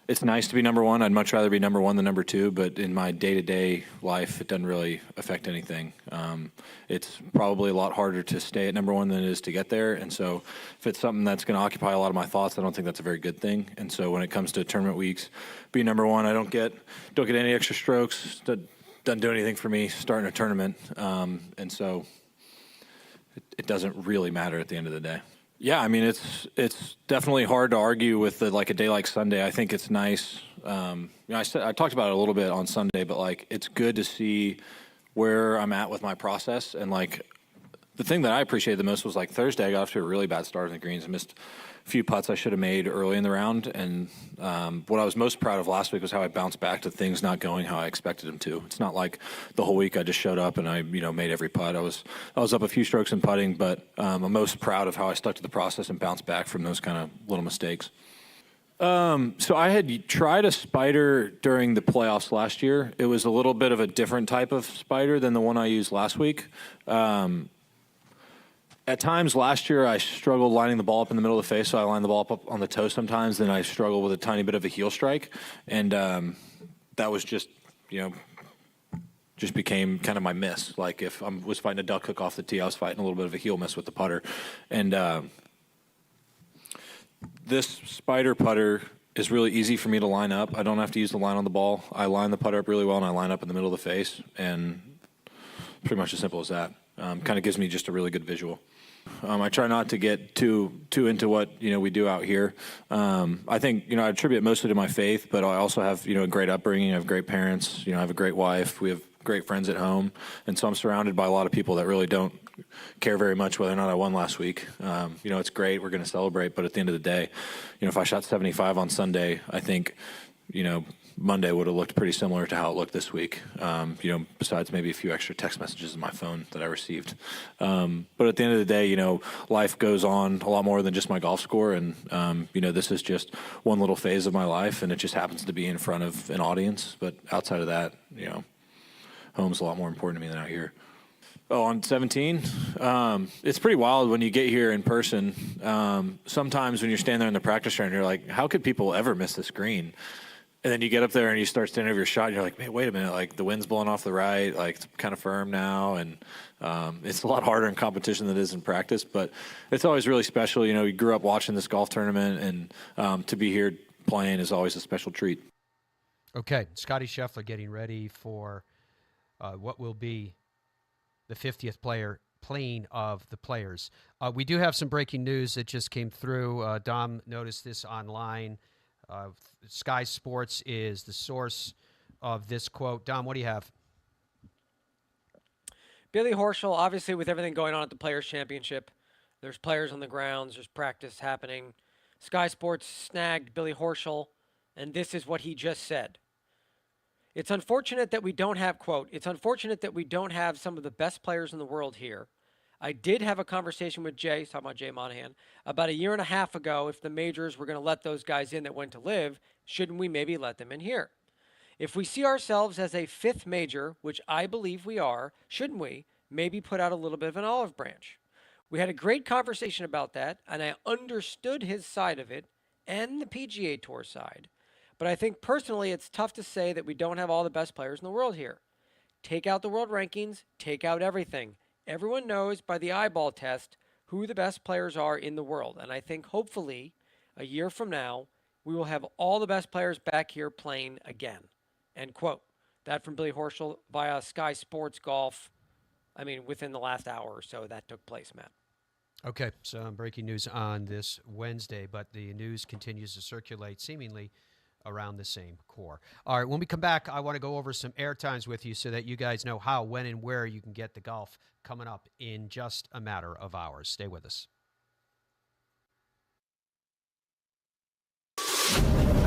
it's nice to be number one. I'd much rather be number one than number two, but in my day-to-day life, it doesn't really affect anything. It's probably a lot harder to stay at number one than it is to get there, and so if it's something that's going to occupy a lot of my thoughts, I don't think that's a very good thing. And so when it comes to tournament weeks, being number one, I don't get any extra strokes. Doesn't do anything for me starting a tournament, and so it doesn't really matter at the end of the day. Yeah, I mean, it's definitely hard to argue with a day like Sunday. I think it's nice. I talked about it a little bit on Sunday, but it's good to see where I'm at with my process. And the thing that I appreciated the most was Thursday. I got off to a really bad start on the greens. I missed a few putts I should have made early in the round. And what I was most proud of last week was how I bounced back to things not going how I expected them to. It's not like the whole week I just showed up and I made every putt. I was up a few strokes in putting, but I'm most proud of how I stuck to the process and bounced back from those kind of little mistakes. So I had tried a spider during the playoffs last year. It was a little bit of a different type of spider than the one I used last week. At times last year, I struggled lining the ball up in the middle of the face, so I lined the ball up on the toe sometimes. Then I struggled with a tiny bit of a heel strike, and that was just became kind of my miss. If I was fighting a duck hook off the tee, I was fighting a little bit of a heel miss with the putter. And this spider putter is really easy for me to line up. I don't have to use the line on the ball. I line the putter up really well, and I line up in the middle of the face, and pretty much as simple as that. Kind of gives me just a really good visual. I try not to get too into what we do out here. I think I attribute it mostly to my faith, but I also have a great upbringing. I have great parents. I have a great wife. We have great friends at home, and so I'm surrounded by a lot of people that really don't care very much whether or not I won last week. It's great. We're going to celebrate, but at the end of the day, if I shot 75 on Sunday, I think Monday would have looked pretty similar to how it looked this week, besides maybe a few extra text messages on my phone that I received. But at the end of the day, life goes on a lot more than just my golf score. And, this is just one little phase of my life, and it just happens to be in front of an audience. But outside of that, home's a lot more important to me than out here. Oh, on 17, it's pretty wild when you get here in person. Sometimes when you're standing there in the practice round, you're like, how could people ever miss this green? And then you get up there and you start standing over your shot, and you're like, man, wait a minute, the wind's blowing off the right, it's kind of firm now, and it's a lot harder in competition than it is in practice, but it's always really special. You grew up watching this golf tournament, and to be here playing is always a special treat. Okay, Scottie Scheffler getting ready for what will be the 50th playing of the Players. We do have some breaking news that just came through. Dom noticed this online. Sky Sports is the source of this quote. Dom, what do you have? Billy Horschel, obviously with everything going on at the Players' Championship, there's players on the grounds, there's practice happening. Sky Sports snagged Billy Horschel, and this is what he just said. It's unfortunate that we don't have, quote, it's unfortunate that we don't have some of the best players in the world here. I did have a conversation with Jay, talking about Jay Monahan, about a year and a half ago. If the majors were going to let those guys in that went to live, shouldn't we maybe let them in here? If we see ourselves as a fifth major, which I believe we are, shouldn't we maybe put out a little bit of an olive branch? We had a great conversation about that, and I understood his side of it and the PGA Tour side. But I think personally it's tough to say that we don't have all the best players in the world here. Take out the world rankings, take out everything. Everyone knows by the eyeball test who the best players are in the world. And I think hopefully a year from now, we will have all the best players back here playing again. End quote. That from Billy Horschel via Sky Sports Golf. Within the last hour or so that took place, Matt. Okay, so breaking news on this Wednesday, but the news continues to circulate seemingly around the same core. All right, when we come back, I want to go over some air times with you so that you guys know how, when, and where you can get the golf coming up in just a matter of hours. Stay with us.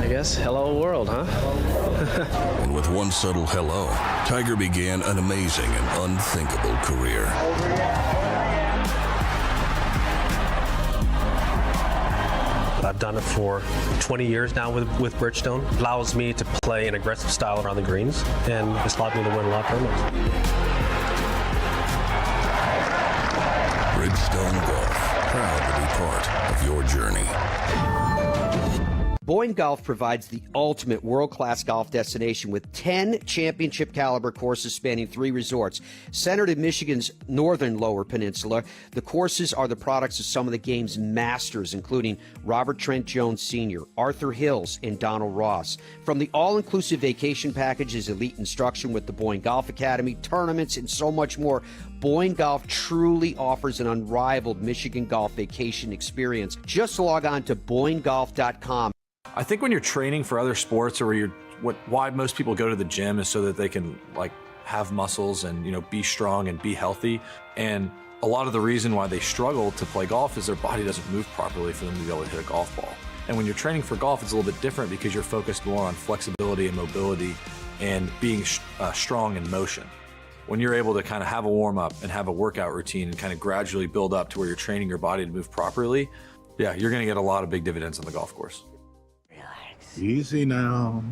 I guess hello world, huh? And with one subtle hello, Tiger began an amazing and unthinkable career. I've done it for 20 years now with Bridgestone. It allows me to play an aggressive style around the greens, and it's allowed me to win a lot of tournaments. Bridgestone Golf, proud to be part of your journey. Boyne Golf provides the ultimate world-class golf destination with 10 championship-caliber courses spanning 3 resorts. Centered in Michigan's northern Lower Peninsula, the courses are the products of some of the game's masters, including Robert Trent Jones Sr., Arthur Hills, and Donald Ross. From the all-inclusive vacation packages, elite instruction with the Boyne Golf Academy, tournaments, and so much more, Boyne Golf truly offers an unrivaled Michigan golf vacation experience. Just log on to BoyneGolf.com. I think when you're training for other sports, or why most people go to the gym is so that they can have muscles and be strong and be healthy. And a lot of the reason why they struggle to play golf is their body doesn't move properly for them to be able to hit a golf ball. And when you're training for golf, it's a little bit different because you're focused more on flexibility and mobility and being strong in motion. When you're able to kind of have a warm up and have a workout routine and kind of gradually build up to where you're training your body to move properly, yeah, you're going to get a lot of big dividends on the golf course. Easy now.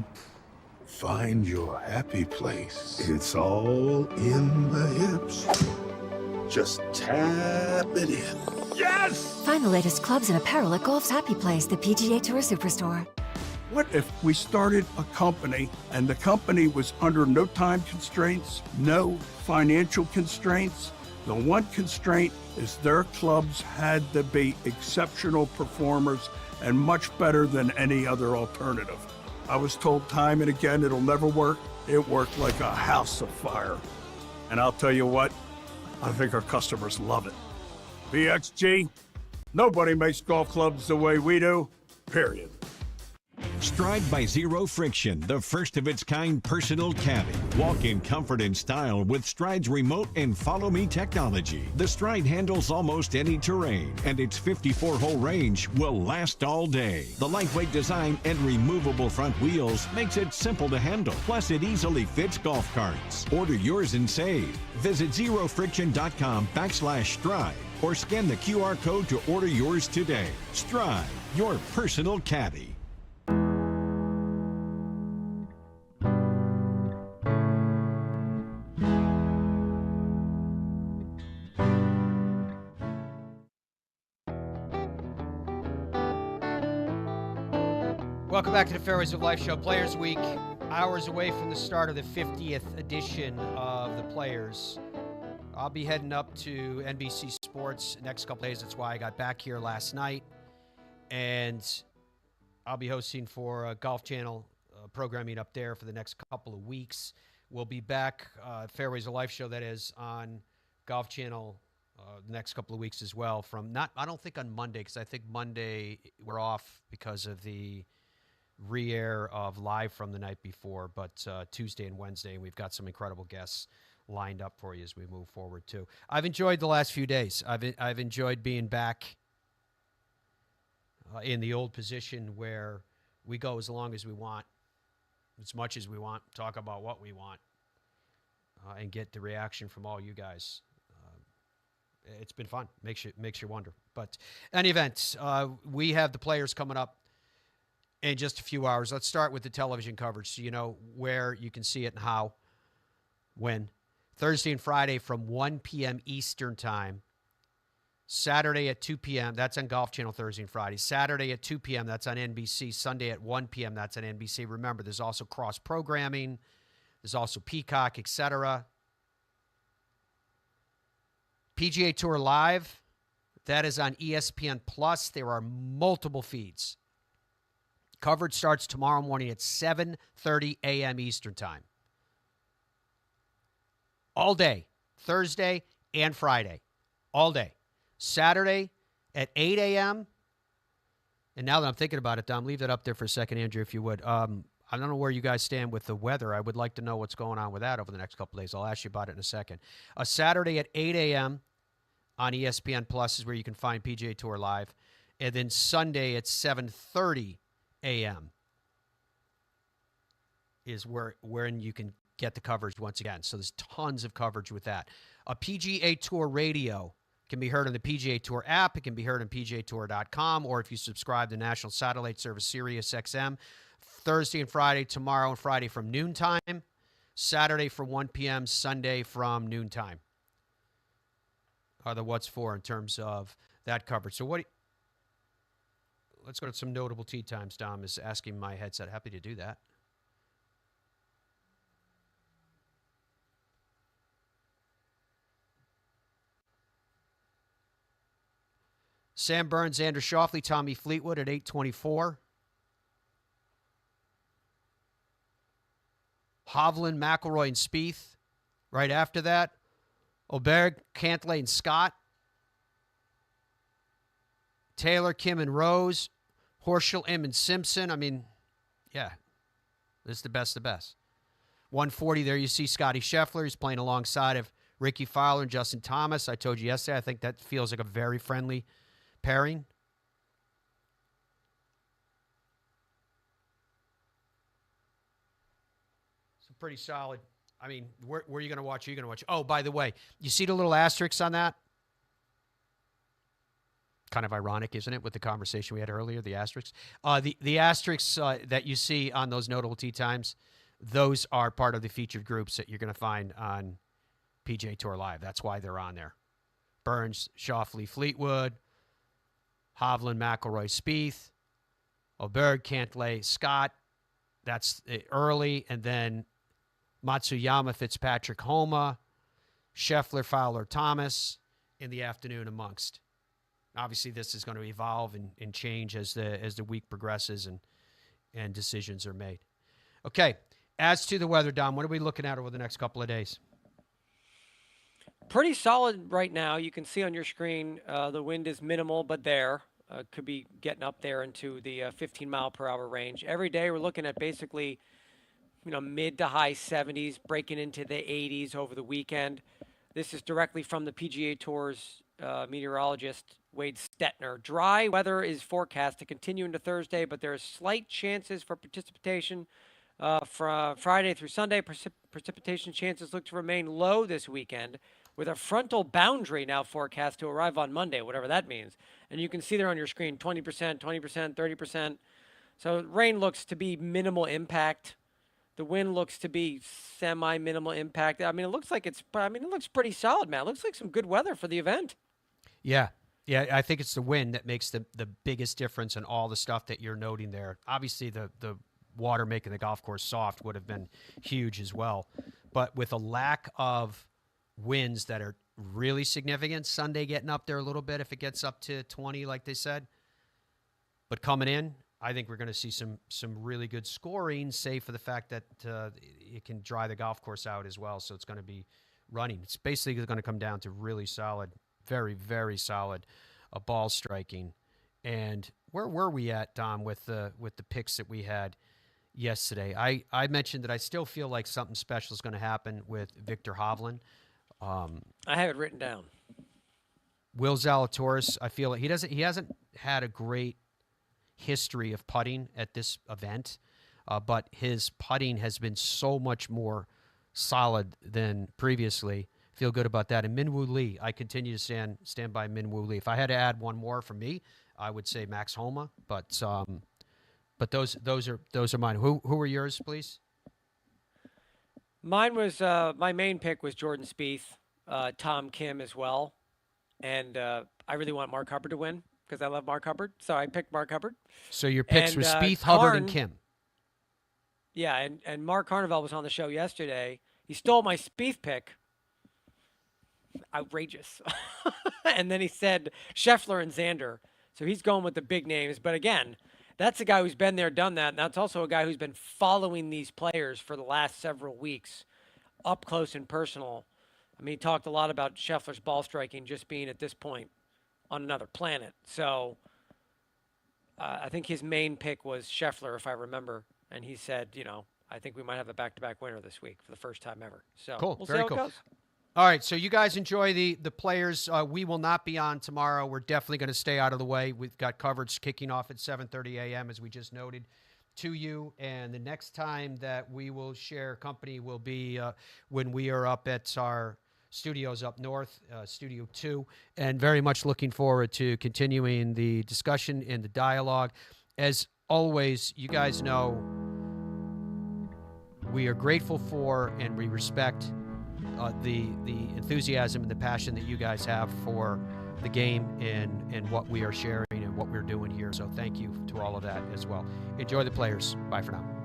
Find your happy place. It's all in the hips. Just tap it in. Yes! Find the latest clubs and apparel at Golf's Happy Place, the PGA Tour Superstore. What if we started a company and the company was under no time constraints, no financial constraints? The one constraint is their clubs had to be exceptional performers and much better than any other alternative. I was told time and again it'll never work. It worked like a house of fire. And I'll tell you what, I think our customers love it. BXG, nobody makes golf clubs the way we do, period. Stride by Zero Friction, the first of its kind personal caddy. Walk in comfort and style with Stride's remote and follow me technology. The Stride handles almost any terrain, and its 54-hole range will last all day. The lightweight design and removable front wheels makes it simple to handle. Plus, it easily fits golf carts. Order yours and save. Visit zerofriction.com/stride or scan the QR code to order yours today. Stride, your personal caddy. Welcome back to the Fairways of Life Show. Players Week, hours away from the start of the 50th edition of the Players. I'll be heading up to NBC Sports next couple days. That's why I got back here last night. And I'll be hosting for Golf Channel programming up there for the next couple of weeks. We'll be back, Fairways of Life Show, that is, on Golf Channel the next couple of weeks as well. I don't think on Monday, because I think Monday we're off because of the re-air of Live from the night before, but Tuesday and Wednesday, and we've got some incredible guests lined up for you as we move forward too. I've enjoyed the last few days. I've enjoyed being back in the old position where we go as long as we want, as much as we want, talk about what we want, and get the reaction from all you guys. It's been fun. Makes you wonder. But in any event, we have the Players coming up in just a few hours. Let's start with the television coverage so you know where you can see it and how, when. Thursday and Friday from 1 p.m. Eastern Time. Saturday at 2 p.m. That's on Golf Channel Thursday and Friday. Saturday at 2 p.m. That's on NBC. Sunday at 1 p.m. That's on NBC. Remember, there's also cross-programming. There's also Peacock, etc. PGA Tour Live, that is on ESPN+. There are multiple feeds. Coverage starts tomorrow morning at 7:30 a.m. Eastern Time. All day, Thursday and Friday. All day. Saturday at 8 a.m. And now that I'm thinking about it, Dom, leave that up there for a second, Andrew, if you would. I don't know where you guys stand with the weather. I would like to know what's going on with that over the next couple of days. I'll ask you about it in a second. Saturday at 8 a.m. on ESPN Plus is where you can find PGA Tour Live. And then Sunday at 7:30 a.m. is wherein you can get the coverage once again. So there's tons of coverage with that. A PGA Tour radio can be heard on the PGA Tour app. It can be heard on PGAtour.com, or if you subscribe to National Satellite Service Sirius XM, Thursday and Friday, tomorrow and Friday from noontime, Saturday from 1 p.m., Sunday from noontime are the what's for in terms of that coverage. So let's go to some notable tee times. Dom is asking my headset. Happy to do that. Sam Burns, Xander Schauffele, Tommy Fleetwood at 8:24. Hovland, McIlroy, and Spieth right after that. Oberg, Cantlay, and Scott. Taylor, Kim, and Rose. Horschel, Im, and Simpson. I mean, yeah, this is the best of the best. 140, there you see Scottie Scheffler. He's playing alongside of Ricky Fowler and Justin Thomas. I told you yesterday, I think that feels like a very friendly pairing. So pretty solid. I mean, where are you going to watch? Oh, by the way, you see the little asterisks on that? Kind of ironic, isn't it, with the conversation we had earlier, the asterisks? The asterisks that you see on those notable tee times, those are part of the featured groups that you're going to find on PGA Tour Live. That's why they're on there. Burns, Schauffele, Fleetwood, Hovland, McIlroy, Spieth, Oberg, Cantlay, Scott. That's early. And then Matsuyama, Fitzpatrick, Homa, Scheffler, Fowler, Thomas in the afternoon amongst. Obviously, this is going to evolve and change as the week progresses and decisions are made. Okay, as to the weather, Dom, what are we looking at over the next couple of days? Pretty solid right now. You can see on your screen the wind is minimal, but there. Could be getting up there into the 15-mile-per-hour range. Every day we're looking at basically, mid to high 70s, breaking into the 80s over the weekend. This is directly from the PGA Tour's meteorologist, Wade Stetner. Dry weather is forecast to continue into Thursday, but there are slight chances for precipitation from Friday through Sunday. Precipitation chances look to remain low this weekend, with a frontal boundary now forecast to arrive on Monday, whatever that means. And you can see there on your screen, 20%, 20%, 30%. So rain looks to be minimal impact. The wind looks to be semi-minimal impact. I mean, it looks pretty solid, man. It looks like some good weather for the event. Yeah. Yeah, I think it's the wind that makes the biggest difference in all the stuff that you're noting there. Obviously, the water making the golf course soft would have been huge as well. But with a lack of winds that are really significant, Sunday getting up there a little bit if it gets up to 20, like they said. But coming in, I think we're going to see some really good scoring, save for the fact that it can dry the golf course out as well. So it's going to be running. It's basically going to come down to really solid, very, very solid ball striking. And where were we at, Dom, with the picks that we had yesterday? I mentioned that I still feel like something special is going to happen with Victor Hovland. I have it written down. Will Zalatoris, I feel like he hasn't had a great history of putting at this event, but his putting has been so much more solid than previously. Feel good about that. And Min-Woo Lee, I continue to stand by Min-Woo Lee. If I had to add one more for me, I would say Max Homa. But those are mine. Who are yours, please? Mine was my main pick was Jordan Spieth, Tom Kim as well, and I really want Mark Hubbard to win because I love Mark Hubbard, so I picked Mark Hubbard. So your picks were Spieth, Hubbard, and Kim. Yeah, and Mark Carnival was on the show yesterday. He stole my Spieth pick. Outrageous. And then he said Scheffler and Xander. So he's going with the big names. But again, that's a guy who's been there, done that. And that's also a guy who's been following these players for the last several weeks, up close and personal. I mean, he talked a lot about Scheffler's ball striking just being at this point on another planet. So I think his main pick was Scheffler, if I remember. And he said, I think we might have a back-to-back winner this week for the first time ever. So cool. We'll Very see how cool. it goes. All right, so you guys enjoy the players. We will not be on tomorrow. We're definitely going to stay out of the way. We've got coverage kicking off at 7:30 a.m., as we just noted. to you. And the next time that we will share company will be when we are up at our studios up north, Studio 2, and very much looking forward to continuing the discussion and the dialogue. As always, you guys know we are grateful for and we respect the enthusiasm and the passion that you guys have for the game and what we are sharing and what we're doing here. So thank you to all of that as well. Enjoy the Players. Bye for now.